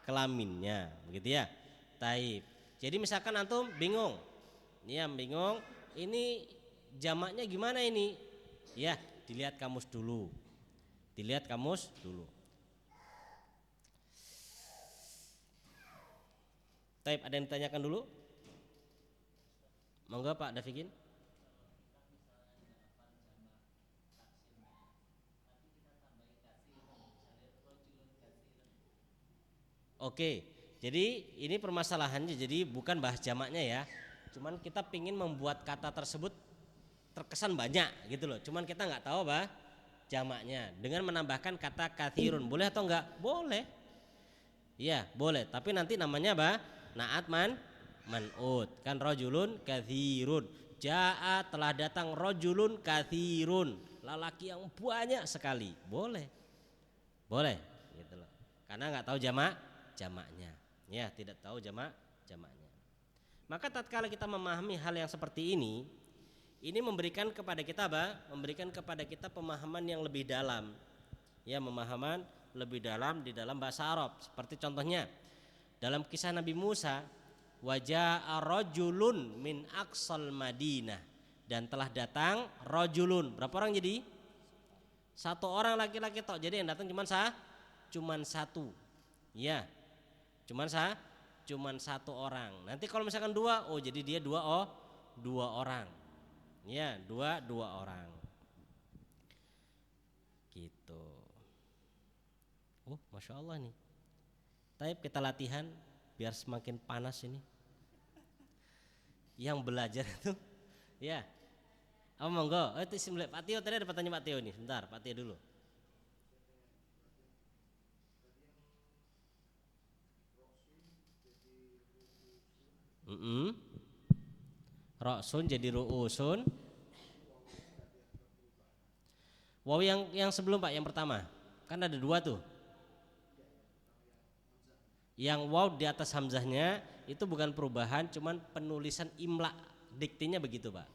Speaker 1: kelaminnya, begitu ya. Taib. Jadi misalkan antum bingung, ini jamaknya gimana ini? Ya, dilihat kamus dulu. Taib, ada yang ditanyakan dulu? Monggo Pak Dafikin. Oke, jadi ini permasalahannya jadi bukan bahas jamaknya ya. Cuman kita pingin membuat kata tersebut terkesan banyak gitu loh. Cuman kita nggak tahu apa jamaknya dengan menambahkan kata kathirun. Boleh atau enggak? Boleh. Iya, boleh. Tapi nanti namanya apa? Naat man'ut. Kan rajulun kathirun. Jaa telah datang rajulun kathirun. Lelaki yang banyak sekali. Boleh gitu loh. Karena nggak tahu jamaknya. Ya, tidak tahu jamaknya. Maka tatkala kita memahami hal yang seperti ini memberikan kepada kita apa? Memberikan kepada kita pemahaman yang lebih dalam. Ya, pemahaman lebih dalam di dalam bahasa Arab. Seperti contohnya dalam kisah Nabi Musa, waja'a rajulun min aqsal Madinah, dan telah datang rajulun. Berapa orang jadi? 1 orang laki-laki tok. Jadi yang datang cuman 1. Ya. Cuman 1 orang. Nanti kalau misalkan 2, oh jadi dia 2 orang. Ya, 2 orang. Gitu. Oh, Masya Allah nih. Taib kita latihan biar semakin panas ini. Yang belajar itu, ya. Oh monggo. Itu Pak Tio tadi ada pertanyaan Pak Tio nih. Sebentar, Pak Tio dulu. Ra'sun jadi ru'usun. Wow, yang sebelum Pak, yang pertama. Kan ada 2 tuh. Yang waw di atas hamzahnya itu bukan perubahan, cuman penulisan imla, diktinya begitu Pak.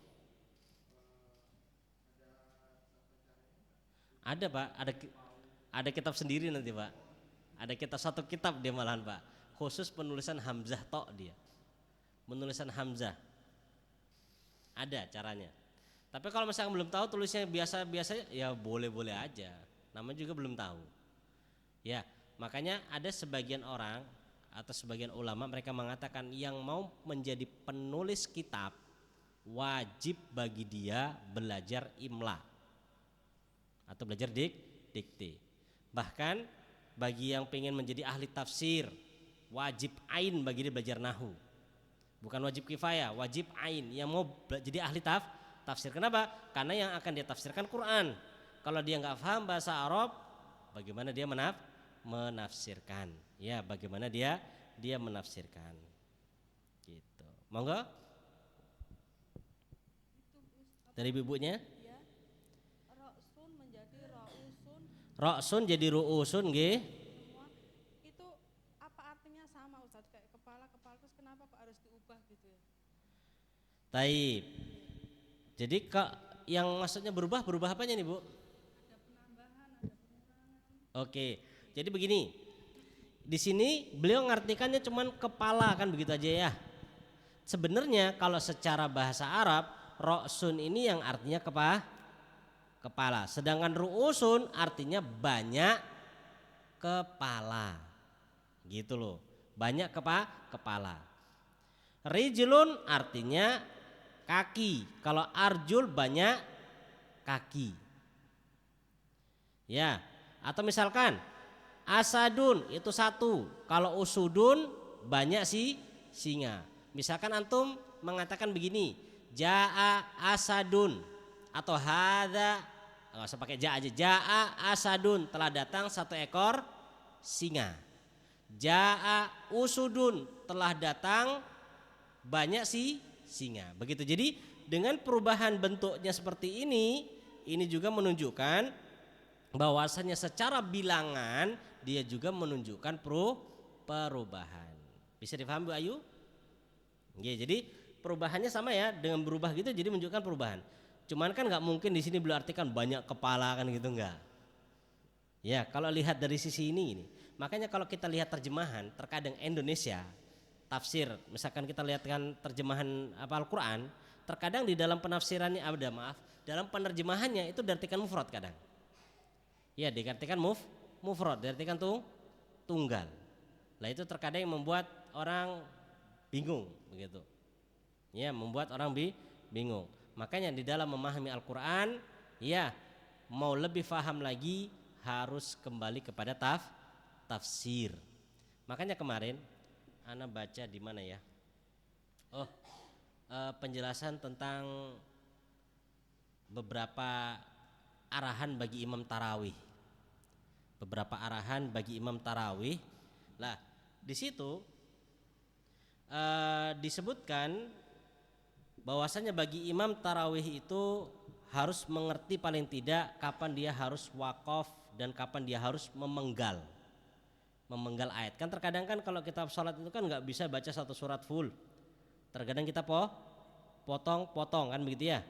Speaker 1: Ada Pak, ada kitab sendiri nanti Pak. Ada satu kitab dia malahan Pak, khusus penulisan hamzah tok dia. Penulisan hamzah. Ada caranya. Tapi kalau misalkan belum tahu tulisnya biasa-biasa ya boleh-boleh aja. Namanya juga belum tahu. Ya, makanya ada sebagian orang atau sebagian ulama mereka mengatakan yang mau menjadi penulis kitab wajib bagi dia belajar imla atau belajar dikte. Bahkan bagi yang pengen menjadi ahli tafsir wajib ain bagi dia belajar nahu. Bukan wajib kifayah, wajib ain yang mau jadi ahli tafsir. Kenapa? Karena yang akan dia tafsirkan Quran. Kalau dia nggak paham bahasa Arab, bagaimana dia menafsirkan? Ya, bagaimana dia menafsirkan? Gitu. Monggo. Dari ibunya? Ya. Ra'sun menjadi ra'usun. Ra'sun jadi ru'usun, nggih.
Speaker 3: Itu apa artinya sama Ustaz? Kayak kepala terus kenapa Pak harus diubah gitu ya?
Speaker 1: Taib. Jadi yang maksudnya berubah apanya nih Bu?
Speaker 3: Ada penambahan, ada pengurangan.
Speaker 1: Oke. Jadi begini. Di sini beliau ngartikannya cuman kepala kan begitu aja ya. Sebenarnya kalau secara bahasa Arab Roksun ini yang artinya kepala. Sedangkan ru'usun artinya banyak kepala. Gitu loh. Banyak kepala. Rijlun artinya kaki. Kalau arjul banyak kaki. Ya, atau misalkan asadun itu satu. Kalau usudun banyak singa. Misalkan antum mengatakan begini, jaa asadun atau hadza, enggak usah pakai jaa aja. Jaa asadun, telah datang satu ekor singa. Jaa usudun, telah datang banyak singa. Begitu. Jadi dengan perubahan bentuknya seperti ini juga menunjukkan bahwasanya secara bilangan dia juga menunjukkan perubahan. Bisa difahami Bu Ayu? Ya, jadi perubahannya sama ya, dengan berubah gitu jadi menunjukkan perubahan. Cuman kan nggak mungkin di sini beliau artikan banyak kepala kan gitu, enggak. Ya, kalau lihat dari sisi ini. Makanya kalau kita lihat terjemahan terkadang Indonesia tafsir, misalkan kita lihat kan terjemahan Al-Qur'an, terkadang di dalam penafsirannya dalam penerjemahannya itu diartikan mufrad kadang. Ya, diartikan mufrad, diartikan tunggal. Nah, itu terkadang yang membuat orang bingung begitu. Ya, membuat orang bingung. Makanya di dalam memahami Al-Qur'an, ya, mau lebih paham lagi harus kembali kepada tafsir. Makanya kemarin ana baca di mana ya? Penjelasan tentang beberapa arahan bagi imam tarawih. Beberapa arahan bagi imam tarawih. Lah, di situ disebutkan bahwasanya bagi imam tarawih itu harus mengerti paling tidak kapan dia harus wakaf dan kapan dia harus memenggal ayat. Kan terkadang kan kalau kita sholat itu kan nggak bisa baca satu surat full. Terkadang kita potong-potong kan begitu ya.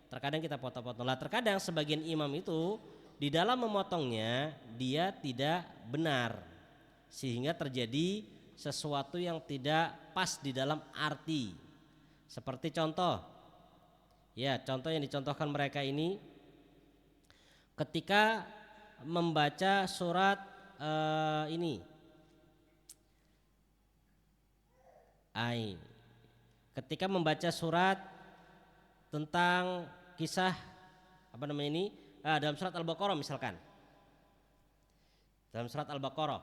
Speaker 1: Terkadang kita potong-potong. Lah terkadang sebagian imam itu di dalam memotongnya dia tidak benar, sehingga terjadi sesuatu yang tidak pas di dalam arti. Seperti contoh yang dicontohkan mereka ini ketika membaca surat ketika membaca surat tentang kisah dalam surat Al-Baqarah misalkan. Dalam surat Al-Baqarah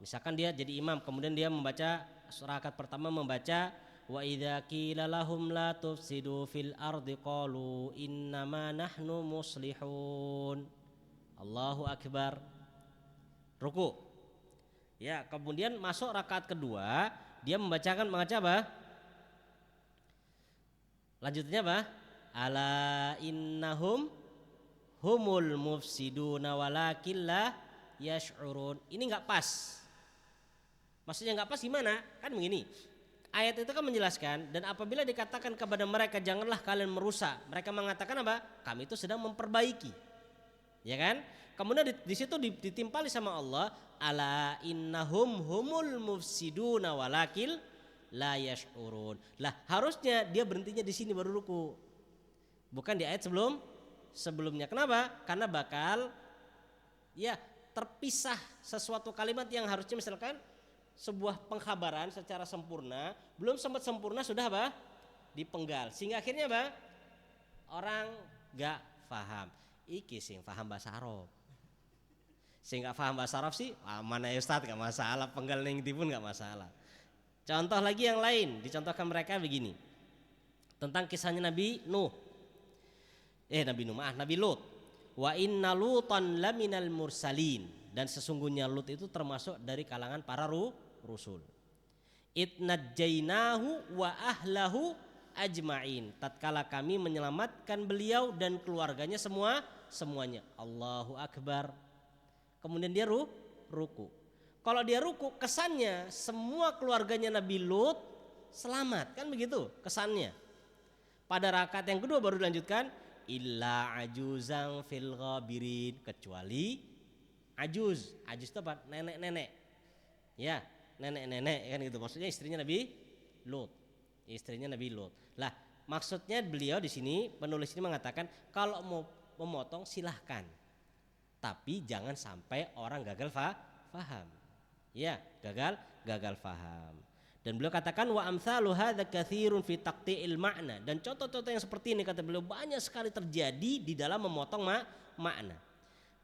Speaker 1: misalkan dia jadi imam, kemudian dia membaca rakaat pertama membaca wa idza qila lahum la tufsidu fil ardi qalu innama nahnu muslihun. Allahu akbar. Ruku. Ya, kemudian masuk rakaat kedua, dia membaca apa? Lanjutnya apa? Ala innahum humul mufsiduna walakin la yash'urun. Ini enggak pas. Maksudnya enggak pas gimana? Kan begini. Ayat itu kan menjelaskan, dan apabila dikatakan kepada mereka janganlah kalian merusak, mereka mengatakan apa? Kami itu sedang memperbaiki. Ya kan? Kemudian di situ ditimpali sama Allah, ala innahum humul mufsiduna walakil la yash'urun. Lah, harusnya dia berhentinya di sini baru ruku. Bukan di ayat sebelumnya. Kenapa? Karena bakal terpisah sesuatu kalimat yang harusnya misalkan sebuah pengkhabaran secara sempurna, belum sempat sempurna sudah apa? Dipenggal. Sehingga akhirnya apa? Orang gak paham. Iki sing paham bahasa Arab. Sing gak paham bahasa Arab sih, mana ya Ustaz, gak masalah, penggal ning pun gak masalah. Contoh lagi yang lain, dicontohkan mereka begini. Tentang kisahnya Nabi Lut. Wa inna Lutan laminal mursalin, dan sesungguhnya Lut itu termasuk dari kalangan para rusul. Itnajjainahu wa ahlahu ajma'in, tatkala kami menyelamatkan beliau dan keluarganya semuanya. Allahu akbar. Kemudian dia ruku. Kalau dia ruku, kesannya semua keluarganya Nabi Lut selamat, kan begitu kesannya. Pada rakaat yang kedua baru dilanjutkan illa ajuzang fil ghabirin, kecuali ajuz itu apa? Nenek-nenek. Ya, nenek-nenek kan gitu. Maksudnya istrinya Nabi Lut. Lah, maksudnya beliau di sini, penulis ini mengatakan kalau mau memotong silahkan, tapi jangan sampai orang gagal faham. Ya, gagal faham. Dan beliau katakan wa amsalu hadza katsirun fi taqti'il ma'na, dan contoh-contoh yang seperti ini kata beliau banyak sekali terjadi di dalam memotong makna.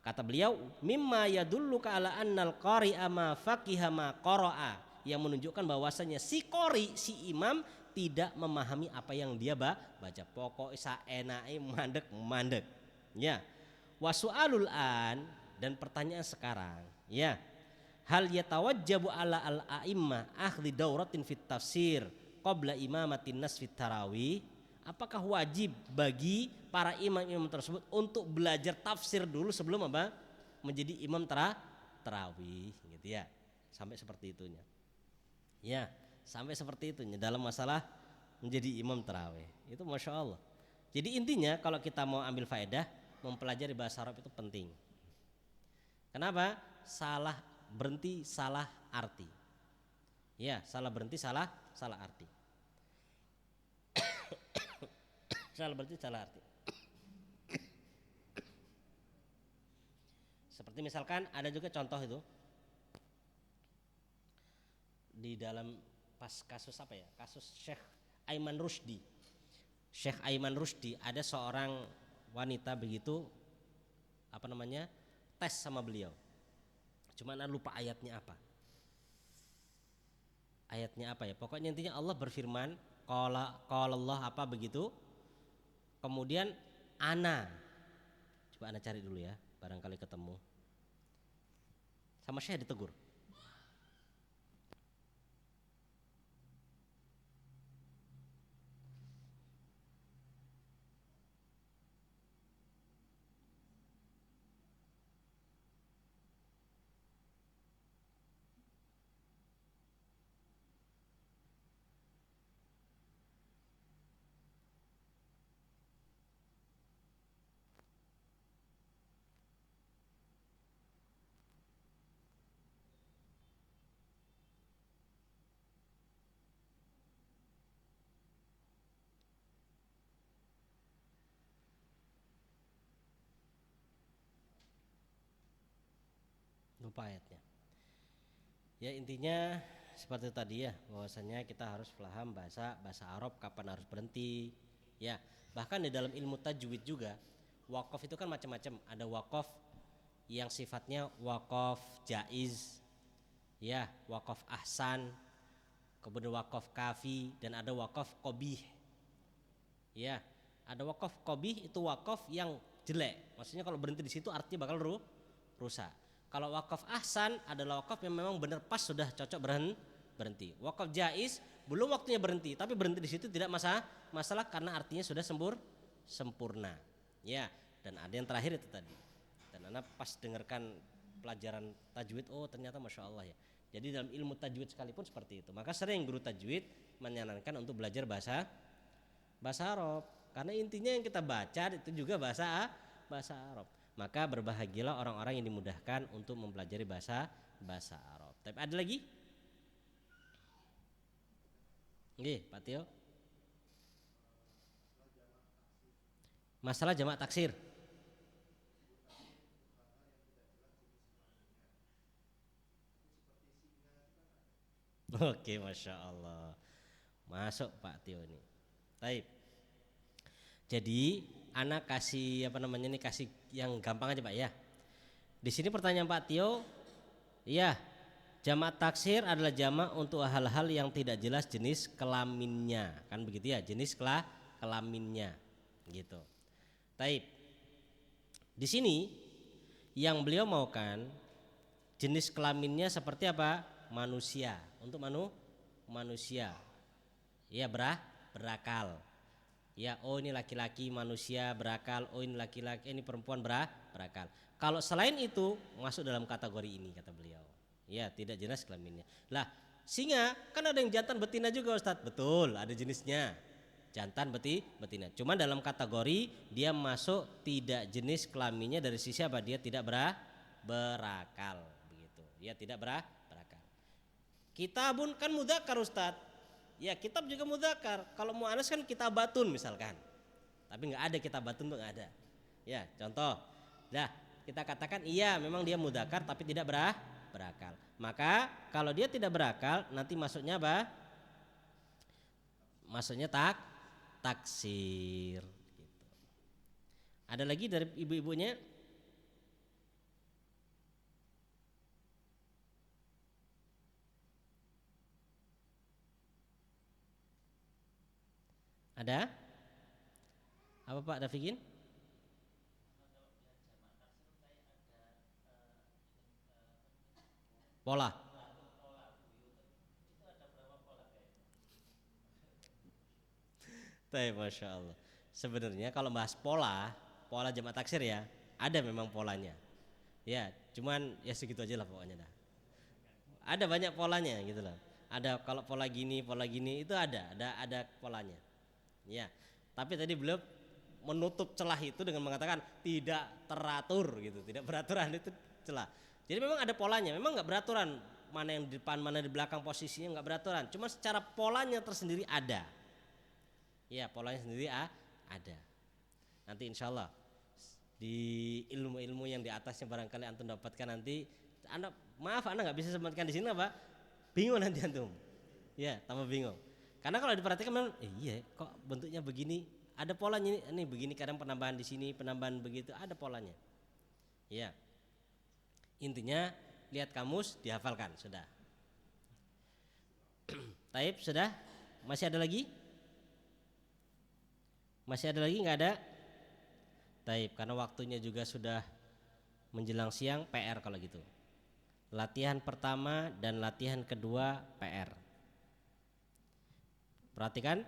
Speaker 1: Kata beliau mimma yadulluka ala annal qari'a ma faqiha ma qara'a, yang menunjukkan bahwasanya si qari, si imam tidak memahami apa yang dia baca. Pokok saenake mandek. Ya. Wa su'alul an, dan pertanyaan sekarang, ya. Hal yatawajjabu ala al-a'immah akhli dauratin fit tafsir qabla imamatin nas fit tarawih. Apakah wajib bagi para imam-imam tersebut untuk belajar tafsir dulu sebelum apa? Menjadi imam tarawih gitu ya. Sampai seperti itunya. Ya, sampai seperti itunya dalam masalah menjadi imam tarawih. Itu Masya Allah. Jadi intinya kalau kita mau ambil faedah, mempelajari bahasa Arab itu penting. Kenapa? Berhenti salah arti. Ya, salah berhenti salah arti. Salah berhenti salah arti. Seperti misalkan ada juga contoh itu di dalam kasus apa ya? Kasus Syekh Aiman Rusdi. Syekh Aiman Rusdi, ada seorang wanita begitu tes sama beliau. Cuma lupa ayatnya apa. Ayatnya apa ya? Pokoknya intinya Allah berfirman, qala Allah apa begitu. Kemudian coba ana cari dulu ya, barangkali ketemu. Sama Syekh ditegur. Lupa ayatnya. Ya intinya seperti tadi ya, bahwasanya kita harus paham bahasa Arab, kapan harus berhenti. Ya, bahkan di dalam ilmu tajwid juga, wakaf itu kan macam-macam. Ada wakaf yang sifatnya wakaf jaiz, ya, wakaf ahsan, kemudian wakaf kafi, dan ada wakaf qabih. Ya, ada wakaf qabih itu wakaf yang jelek. Maksudnya kalau berhenti di situ artinya bakal rusak. Kalau wakaf ahsan adalah wakaf yang memang benar pas sudah cocok berhenti. Wakaf jaiz belum waktunya berhenti, tapi berhenti di situ tidak masalah karena artinya sudah sempurna. Ya, dan ada yang terakhir itu tadi. Dan anak pas dengarkan pelajaran tajwid, oh ternyata Masya Allah ya. Jadi dalam ilmu tajwid sekalipun seperti itu. Maka sering guru tajwid menyarankan untuk belajar bahasa Arab, karena intinya yang kita baca itu juga bahasa Arab. Maka berbahagialah orang-orang yang dimudahkan untuk mempelajari bahasa Arab. Tapi ada lagi? Nggih, Pak Tio. Masalah jamak taksir. Oke, Masya Allah. Masuk Pak Tio ini. Baik. Jadi anak kasih kasih yang gampang aja Pak ya. Di sini pertanyaan Pak Tio, ya, jamak taksir adalah jamak untuk hal-hal yang tidak jelas jenis kelaminnya, kan begitu ya, jenis kelaminnya, gitu. Taib. Di sini yang beliau maukan jenis kelaminnya seperti apa? Manusia, untuk manusia, ya berakal. Ya, oh ini laki-laki manusia berakal, oh ini laki-laki, ini perempuan berakal. Kalau selain itu masuk dalam kategori ini kata beliau. Ya, tidak jelas kelaminnya. Lah, singa kan ada yang jantan betina juga Ustadz. Betul, ada jenisnya. Jantan betina. Cuma dalam kategori dia masuk tidak jenis kelaminnya dari sisi apa? Dia tidak berakal begitu. Ya, tidak berakal. Kitabun kan mudzakkar Ustadz. Ya kitab juga mudzakkar. Kalau muannas kan kitabatun misalkan. Tapi nggak ada kitabatun tuh nggak ada. Ya contoh. Dah kita katakan iya memang dia mudzakkar tapi tidak berakal. Maka kalau dia tidak berakal nanti masuknya apa? Masuknya taksir. Gitu. Ada lagi dari ibu-ibunya? Ada? Apa Pak Dafikin? Pola. Tapi Masya Allah. Sebenarnya kalau bahas pola jamak taksir ya, ada memang polanya. Ya, cuman ya segitu aja lah pokoknya dah. Ada banyak polanya gitu loh. Ada kalau pola gini itu ada polanya. Ya. Tapi tadi beliau menutup celah itu dengan mengatakan tidak teratur gitu, tidak beraturan itu celah. Jadi memang ada polanya, memang nggak beraturan mana yang di depan mana di belakang posisinya nggak beraturan. Cuma secara polanya tersendiri ada. Ya polanya sendiri ada. Nanti insya Allah di ilmu-ilmu yang di atasnya barangkali antum dapatkan nanti. Anda nggak bisa sebutkan di sini Pak. Bingung nanti antum. Ya tambah bingung. Karena kalau diperhatikan memang iya kok bentuknya begini. Ada polanya ini begini kadang penambahan di sini penambahan begitu ada polanya. Ya. Intinya lihat kamus dihafalkan sudah. Taib sudah? Masih ada lagi? Masih ada lagi nggak ada? Taib karena waktunya juga sudah menjelang siang PR kalau gitu. Latihan pertama dan latihan kedua PR. Perhatikan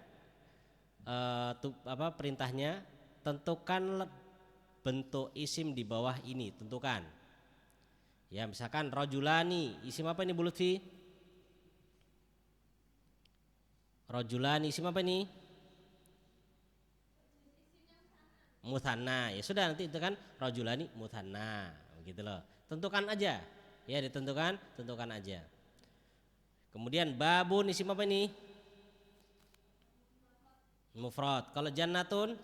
Speaker 1: perintahnya tentukan bentuk isim di bawah ini tentukan. Ya misalkan rajulani isim apa ini Bu Lutfi? Rajulani isim apa ini? Mutsanna. Ya sudah nanti itu kan rajulani mutsanna begitu loh. Tentukan aja. Ya tentukan aja. Kemudian babun isim apa ini? Mufrad. Kalau jannatun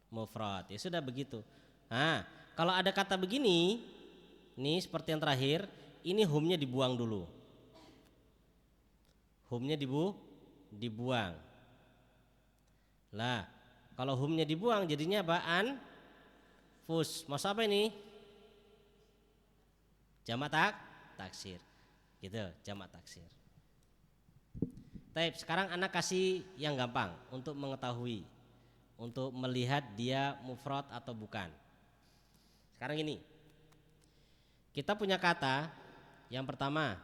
Speaker 1: mufrad. Ya sudah begitu. Nah, kalau ada kata begini, nih seperti yang terakhir, ini humnya dibuang dulu. Humnya dibuang. Lah, kalau humnya dibuang jadinya apa? Fus. Maksud apa ini? Jamak taksir. Gitu, jamak taksir. Taib, sekarang anak kasih yang gampang untuk mengetahui, untuk melihat dia mufrad atau bukan. Sekarang ini, kita punya kata yang pertama,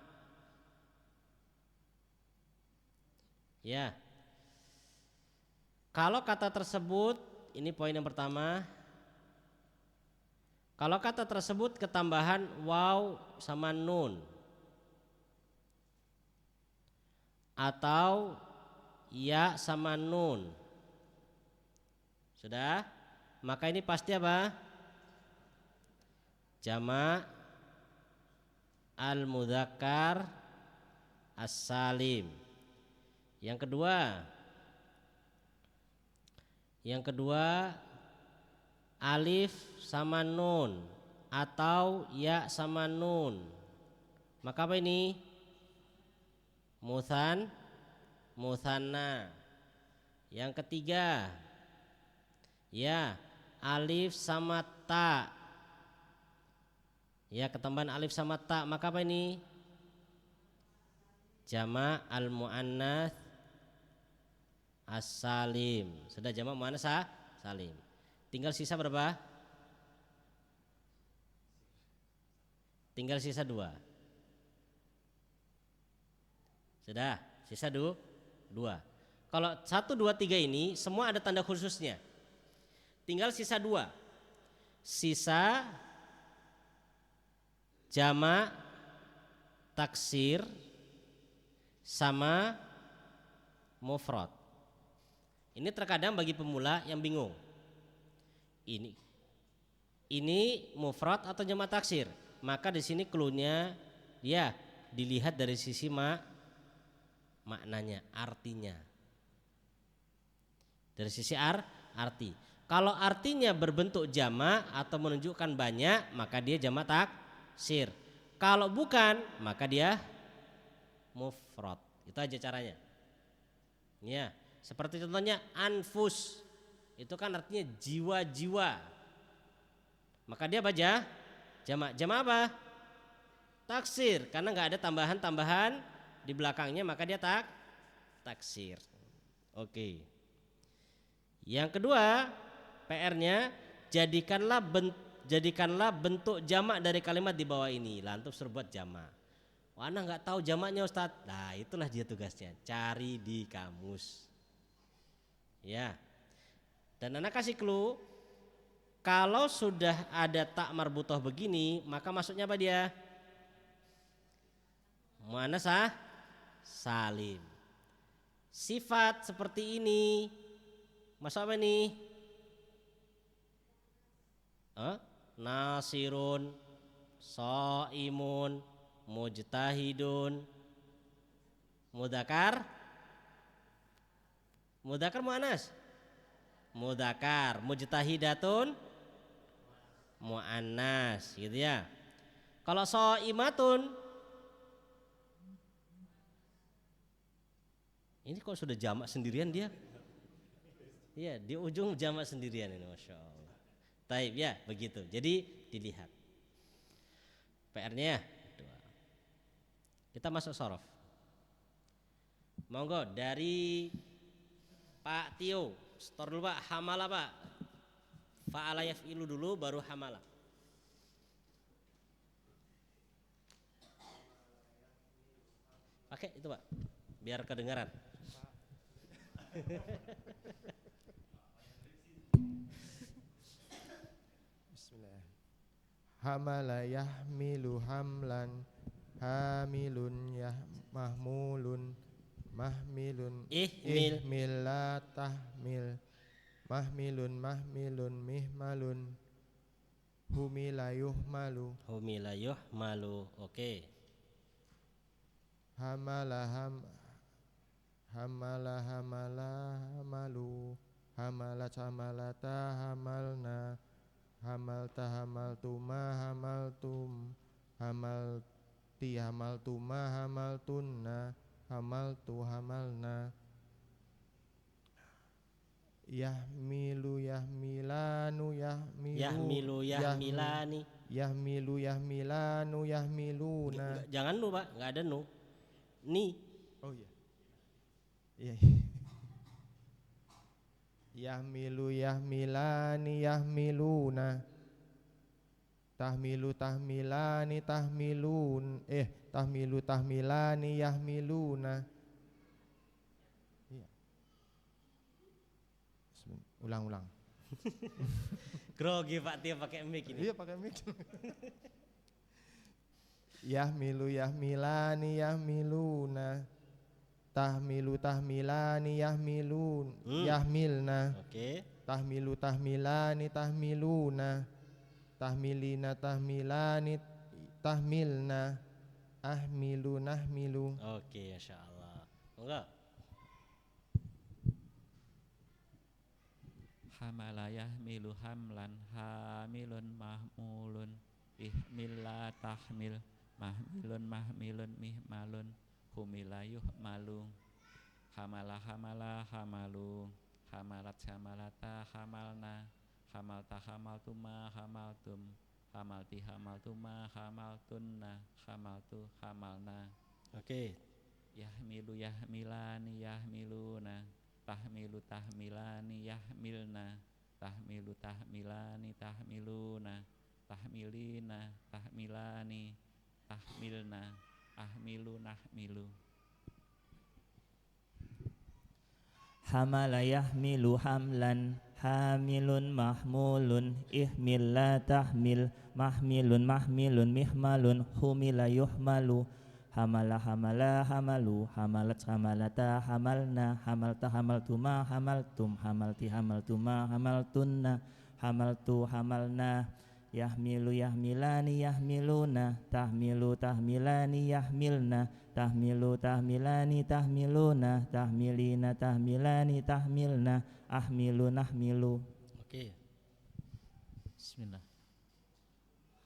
Speaker 1: ya. Kalau kata tersebut, ini poin yang pertama. Kalau kata tersebut ketambahan waw sama nun atau ya sama nun. Sudah? Maka ini pasti apa? Jamak al-mudzakkar as-salim. Yang kedua alif sama nun atau ya sama nun. Maka apa ini? Mutsanna. Yang ketiga ya alif sama ta. Ya ketambahan alif sama ta. Maka apa ini? Jamak al-muannats as-salim. Sudah jamak muannats salim. Tinggal sisa berapa? Tinggal sisa 2. Sudah, sisa 2. Kalau 1, 2, 3 ini semua ada tanda khususnya. Tinggal sisa 2. Sisa jamak taksir sama mufrad. Ini terkadang bagi pemula yang bingung. Ini mufrad atau jamak taksir? Maka di sini cluenya dia dilihat dari sisi maknanya, artinya. Dari sisi arti. Kalau artinya berbentuk jamak atau menunjukkan banyak, maka dia jamak taksir. Kalau bukan, maka dia mufrad. Itu aja caranya. Ya, seperti contohnya anfus. Itu kan artinya jiwa-jiwa. Maka dia baca jamak. Jamak apa? Taksir, karena enggak ada tambahan-tambahan di belakangnya, maka dia taksir. Oke. Yang kedua, PR-nya jadikanlah bentuk jamak dari kalimat di bawah ini. Lah antum suruh buat jamak. Wah, Ana enggak tahu jamaknya Ustaz. Nah, itulah dia tugasnya, cari di kamus. Ya. Dan Ana kasih clue, kalau sudah ada tak marbutoh begini, maka maksudnya apa dia? Muannas salim. Sifat seperti ini masuk apa nih? Nasirun, shaimun, mujtahidun, mudakar muannas, mudakar, mujtahidatun muannas, gitu ya. Kalau shaimatun, ini kok sudah jamak sendirian dia? Iya, di ujung jamak sendirian ini, masya Allah. Taib ya, begitu. Jadi dilihat. PR-nya dua. Kita masuk sorof. Monggo dari Pak Tio, store dulu Pak, hamala Pak. Fa'ala yaf'ilu dulu baru hamala. Pakai itu Pak, biar kedengaran.
Speaker 4: Bismillah. Hamala yahmilu hamlan, hamilun mahmulun, mahmilun ihmil la tahmil, mahmilun mihmalun, humila yuhmalu.
Speaker 1: Oke.
Speaker 4: Hamala hamalu, hamalat hamalata hamalna, hamalta hamaltuma hamaltum, hamalti hamaltuma hamaltunna, hamaltu hamalna. Yahmilu yahmilanu
Speaker 1: Yahmilani.
Speaker 4: Yahmilu yahmilanu yahmiluna.
Speaker 1: Jangan nu Pak, nggak ada nu. Ni.
Speaker 4: Oh iya. Iya. Yahmilu yahmilani yahmiluna, tahmilu tahmilani tahmilun, tahmilu tahmilani yahmiluna. Iya. Ulang.
Speaker 1: Grogi Pak Tio pakai mic ini.
Speaker 4: Iya pakai mic. Yahmilu yahmilani yahmiluna, tahmilu tahmilani yahmilun, yahmilna.
Speaker 1: Oke.
Speaker 4: Tahmilu tahmilani tahmiluna, tahmilina tahmilani tahmilna, ahmilu nahmilu.
Speaker 1: Oke, masya Allah. Enggak.
Speaker 5: Hamala yahmilu hamlan, hamilun mahmulun, ihmil la tahmil, mahmilun mihmalun, humila yuhmalu. Hamala hamalu, hamalat hamalata hamalna, hamalta hamaltuma hamaltum, hamalti hamaltuma hamaltunna, hamaltu hamalna.
Speaker 1: Oke.
Speaker 5: Yahmilu yahmilani yahmiluna, tahmilu tahmilani yahmilna, tahmilu tahmilani tahmiluna, tahmilina tahmilani tahmilna, ahmilu nahmilu.
Speaker 2: Hamala yahmilu hamlan, hamilun mahmulun, ihmil la tahmil, mahmilun mihmalun, humila yuhmalu, hamala hamalu, hamalat hamalata hamalna, hamalta hamaltuma hamaltum, hamalti hamaltuma hamaltunna, hamaltu hamalna. Yahmilu yahmilani yahmiluna, tahmilu tahmilani yahmilna, tahmilu tahmilani tahmiluna, tahmilina tahmilani tahmilna, ahmilu nahmilu.
Speaker 1: Oke.
Speaker 5: Bismillah.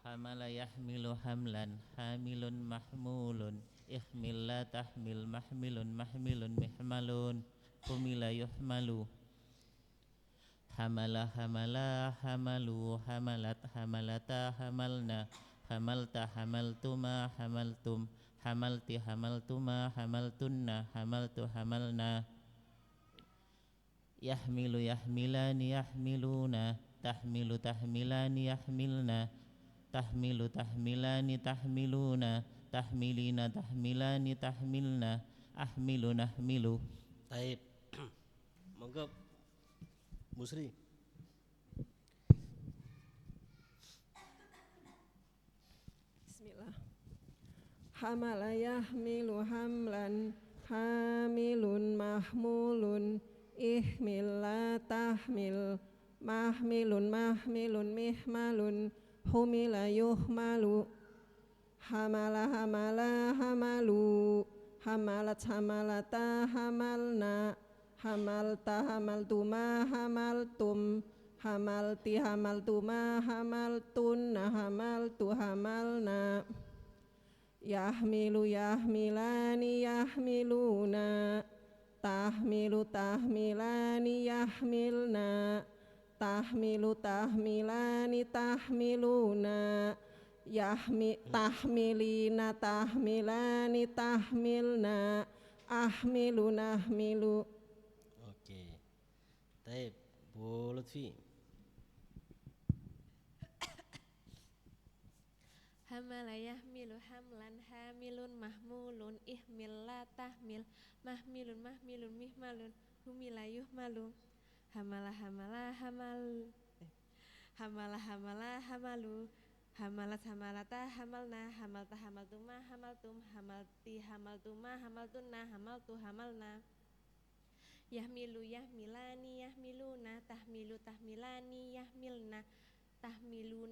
Speaker 5: Hamala yahmilu hamlan, hamilun mahmulun, ihmil la tahmil, mahmilun mahmilun mihmalun, humila yuhmalu. Hamala hamala hamalu, hamalat hamalata hamalna, hamalta hamaltuma hamaltum, hamalti hamaltuma hamaltunna, hamaltu hamalna. Yahmilu yahmilani yahmiluna, tahmilu tahmilani yahmilna, tahmilu tahmilani tahmiluna, tahmilina tahmilani tahmilna, ahmilu nahmilu.
Speaker 1: Taib. Monggo Bu Sri.
Speaker 3: Bismillah. Hamala yahmilu hamlan, hamilun mahmulun, ihmil la tahmil, mahmilun mahmilun mihmalun, humila yuhmalu. Hamala hamala hamalu, hamalat hamalata hamalna, hamalta hamaltuma hamaltum, hamalti hamaltuma hamaltunna, hamaltu hamalna. Yahmilu yahmilani yahmiluna, tahmilu tahmilani yahmilna, tahmilu tahmilani tahmiluna, tahmilina tahmilani tahmilna, ahmilu nahmilu.
Speaker 1: Oke. Taib. Bu Lutfi.
Speaker 6: Hamala yahmilu hamlan, hamilun mahmulun, ihmil la tahmil, mahmilun mahmilun mihmalun, humila yuhmalu. Hamala hamala hamalu, hamalat hamalata hamalna, hamalta hamaltuma hamaltum, hamalti hamaltuma hamaltunna, hamaltu hamalna. Yahmilu yahmilani yahmiluna, tahmilu tahmilani yahmilna, tahmilu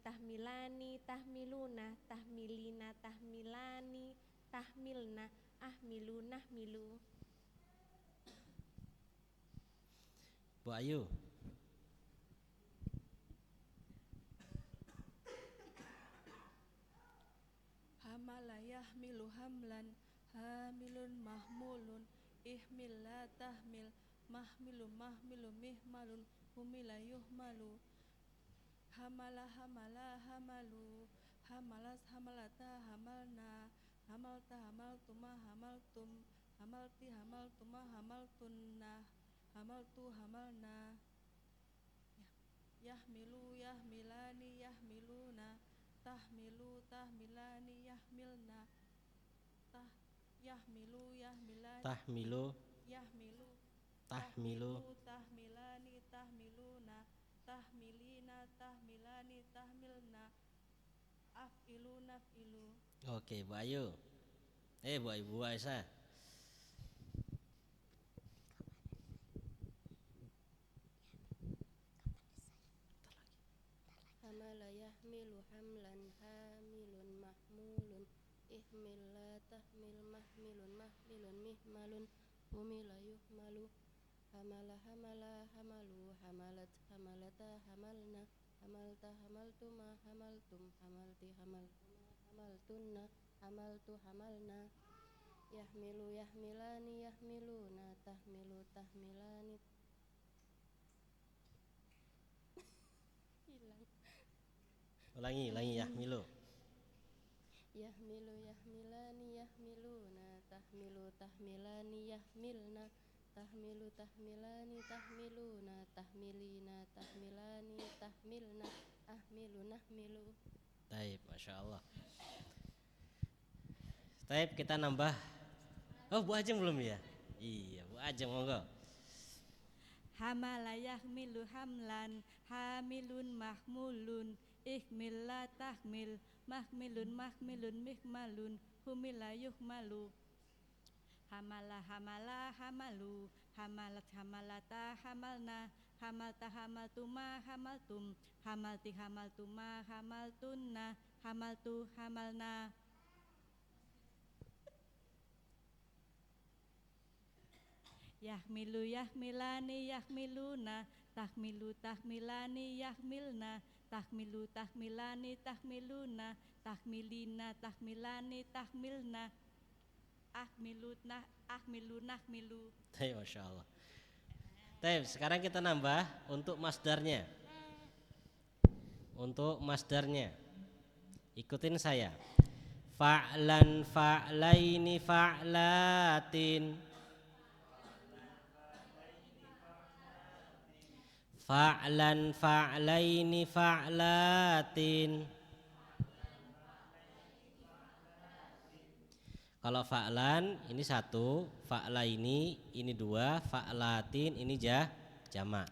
Speaker 6: tahmilani tahmiluna, tahmilina tahmilani tahmilna, ahmilu nahmilu.
Speaker 1: Bu Ayu.
Speaker 3: Hamala yahmilu hamlan, hamilun mahmulun, ihmil la tahmil, mahmilun mahmilun mihmalun, humila yuhmalu. Hamala hamala hamalu, hamalas hamalata hamalna, hamalta hamaltuma hamaltum, hamalti hamaltuma hamaltunna, hamaltu hamalna. Yahmilu yahmilani yahmiluna, tahmilu tahmilani yahmilna, yahmilu yahmilani
Speaker 1: Tahmilu.
Speaker 3: yahmilu,
Speaker 1: Tahmilu.
Speaker 3: tahmilani tahmiluna, tahmilina tahmilani tahmilna, afilu nafilu.
Speaker 1: Oke, Bu Ayu. Bu Ayu, Bu Aisyah.
Speaker 7: Hamala yahmilu hamlan, hamilun mahmulun, ihmil la tahmil, mahmilun mahmilun mihmalun, humila yuhmalu. Hamala hamala hamalu, hamalat hamalata hamalna, hamalta hamaltuma hamaltum, hamalti hamaltuma hamaltunna, hamaltu hamalna. Yahmilu yahmilani yahmiluna, tahmilu tahmilani hilang.
Speaker 1: Ulangi yahmilu.
Speaker 7: Yahmilu yahmilani yahmiluna, tahmilu tahmilani yahmilna, tahmilu tahmilani tahmiluna, tahmilina tahmilani tahmilna, ahmilu nahmilu.
Speaker 1: Taib, Masya Allah. Taib, kita nambah. Oh, Bu Ajeng belum ya? Iya, Bu Ajeng, monggo.
Speaker 8: Hamala yahmilu hamlan, hamilun mahmulun, ihmil la tahmil, mahmilun mahmilun mihmalun, humila yuhmalu. Hamala hamala hamalu, hamalat hamalata hamalna, hamalta hamaltuma hamaltum, hamalti hamaltuma hamaltunna, hamaltu hamalna. Yahmilu yahmilani yahmiluna tahmilu tahmilani yahmilna tahmilu tahmilani tahmiluna tahmilina tahmilani tahmilna ahmilu nahmilu.
Speaker 1: Masya Allah. Sekarang kita nambah untuk masdarnya. Untuk masdarnya, ikutin saya. Fa'lan fa'laini fa'latin. Fa'lan fa'laini fa'latin. Kalau fa'lan ini satu, fa'laini ini dua, fa'latin ini jamak.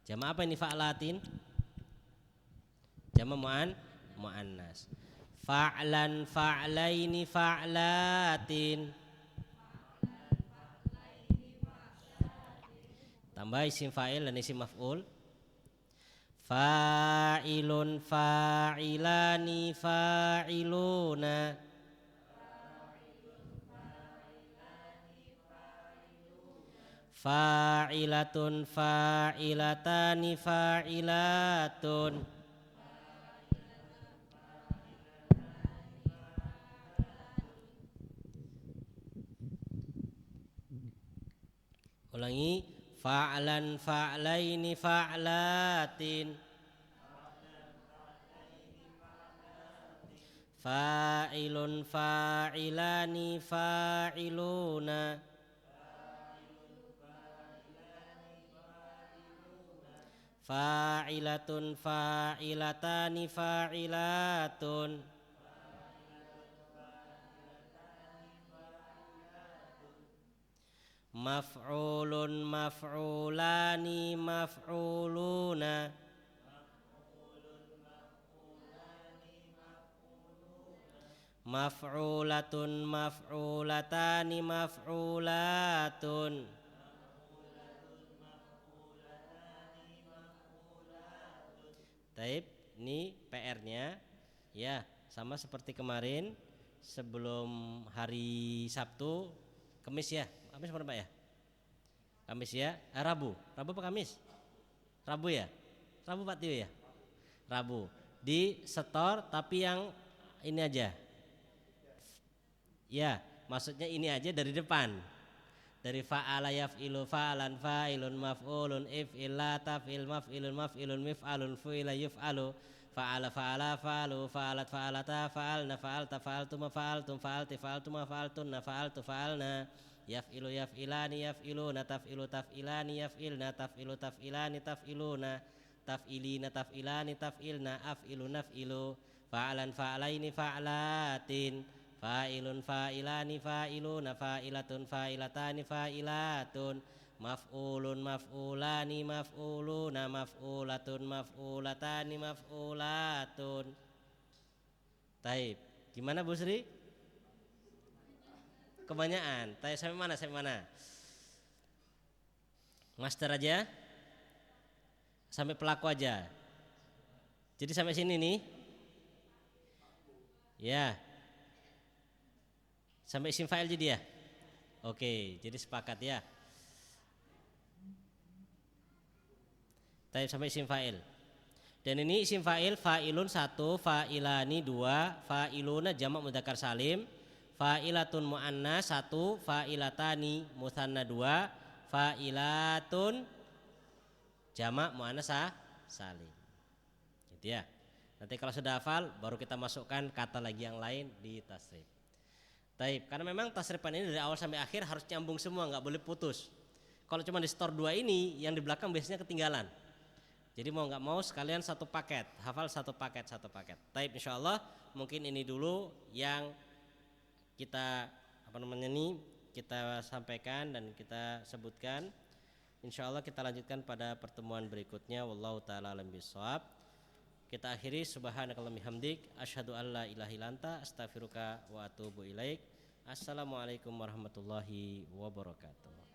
Speaker 1: Jamak apa ini fa'latin? Jamak muannas. Fa'lan fa'laini fa'latin. Tambah isim fa'il dan isim maf'ul. Fa'ilun fa'ilani fa'iluna. Fa'ilatun fa'ilatani fa'ilatun. Ulangi. Fa'lan fa'laini fa'latin. Fa'ilun fa'ilani fa'iluna. Fa'ilatun fa'ilatani fa'ilatun. Maf'ulun maf'ulani maf'uluna. Maf'ulatun maf'ulatani maf'ulatun. Taib, ini PR-nya ya sama seperti kemarin sebelum hari Sabtu, Kamis ya. Kamis apa Pak ya? Kamis ya, Rabu apa Kamis? Rabu ya? Rabu Pak Tio ya? Rabu. Di setor tapi yang ini aja. Ya, maksudnya ini aja dari depan. Dari fa'ala yaf'ilu fa'alan fa'ilun maf'ulun if'ila taf'il maf'ilun maf'ilun mif'alun fu'ila yuf'alu fa'ala fa'ala fa'alu fa'alat fa'alata fa'alna fa'alta fa'altum fa'altum fa'alti fa'altum fa'altunna fa'altu fa'alna yaf'ilu yaf'ilani yaf'iluna taf'ilu taf'ilani yaf'ilna taf'ilu taf'ilani taf'iluna taf'ilina taf'ilani taf'ilna af'ilu naf'ilu fa'alan fa'alaini fa'alatin. Fa'ilun fa'ilani fa'iluna fa'ilatun fa'ilatani fa'ilatun. Maf'ulun maf'ulani maf'uluna maf'ulatun maf'ulatani maf'ulatun. Taib. Gimana Bu Sri? Kebanyakan. Taib sampai mana? Master aja? Sampai pelaku aja? Jadi sampai sini nih? Ya. Sampai isim fa'il jadi ya? Oke, jadi sepakat ya. Taib sampai isim fa'il. Dan ini isim fa'il, fa'ilun 1, fa'ilani 2, fa'iluna jamak mudzakkar salim, fa'ilatun muannas 1, fa'ilatani mutsanna 2, fa'ilatun jamak muannas salim. Gitu ya. Nanti kalau sudah hafal baru kita masukkan kata lagi yang lain di tasrif. Taib, karena memang tasrifan ini dari awal sampai akhir harus nyambung semua, nggak boleh putus. Kalau cuma di store 2 ini, yang di belakang biasanya ketinggalan. Jadi mau nggak mau sekalian satu paket, hafal satu paket. Taib, insya Allah mungkin ini dulu yang kita kita sampaikan dan kita sebutkan. Insya Allah kita lanjutkan pada pertemuan berikutnya. Wallahu ta'ala alam bishawab. Kita akhiri subhanakallahumma bihamdik asyhadu an la ilaha illa anta astaghfiruka wa atubu ilaik. Assalamualaikum warahmatullahi wabarakatuh.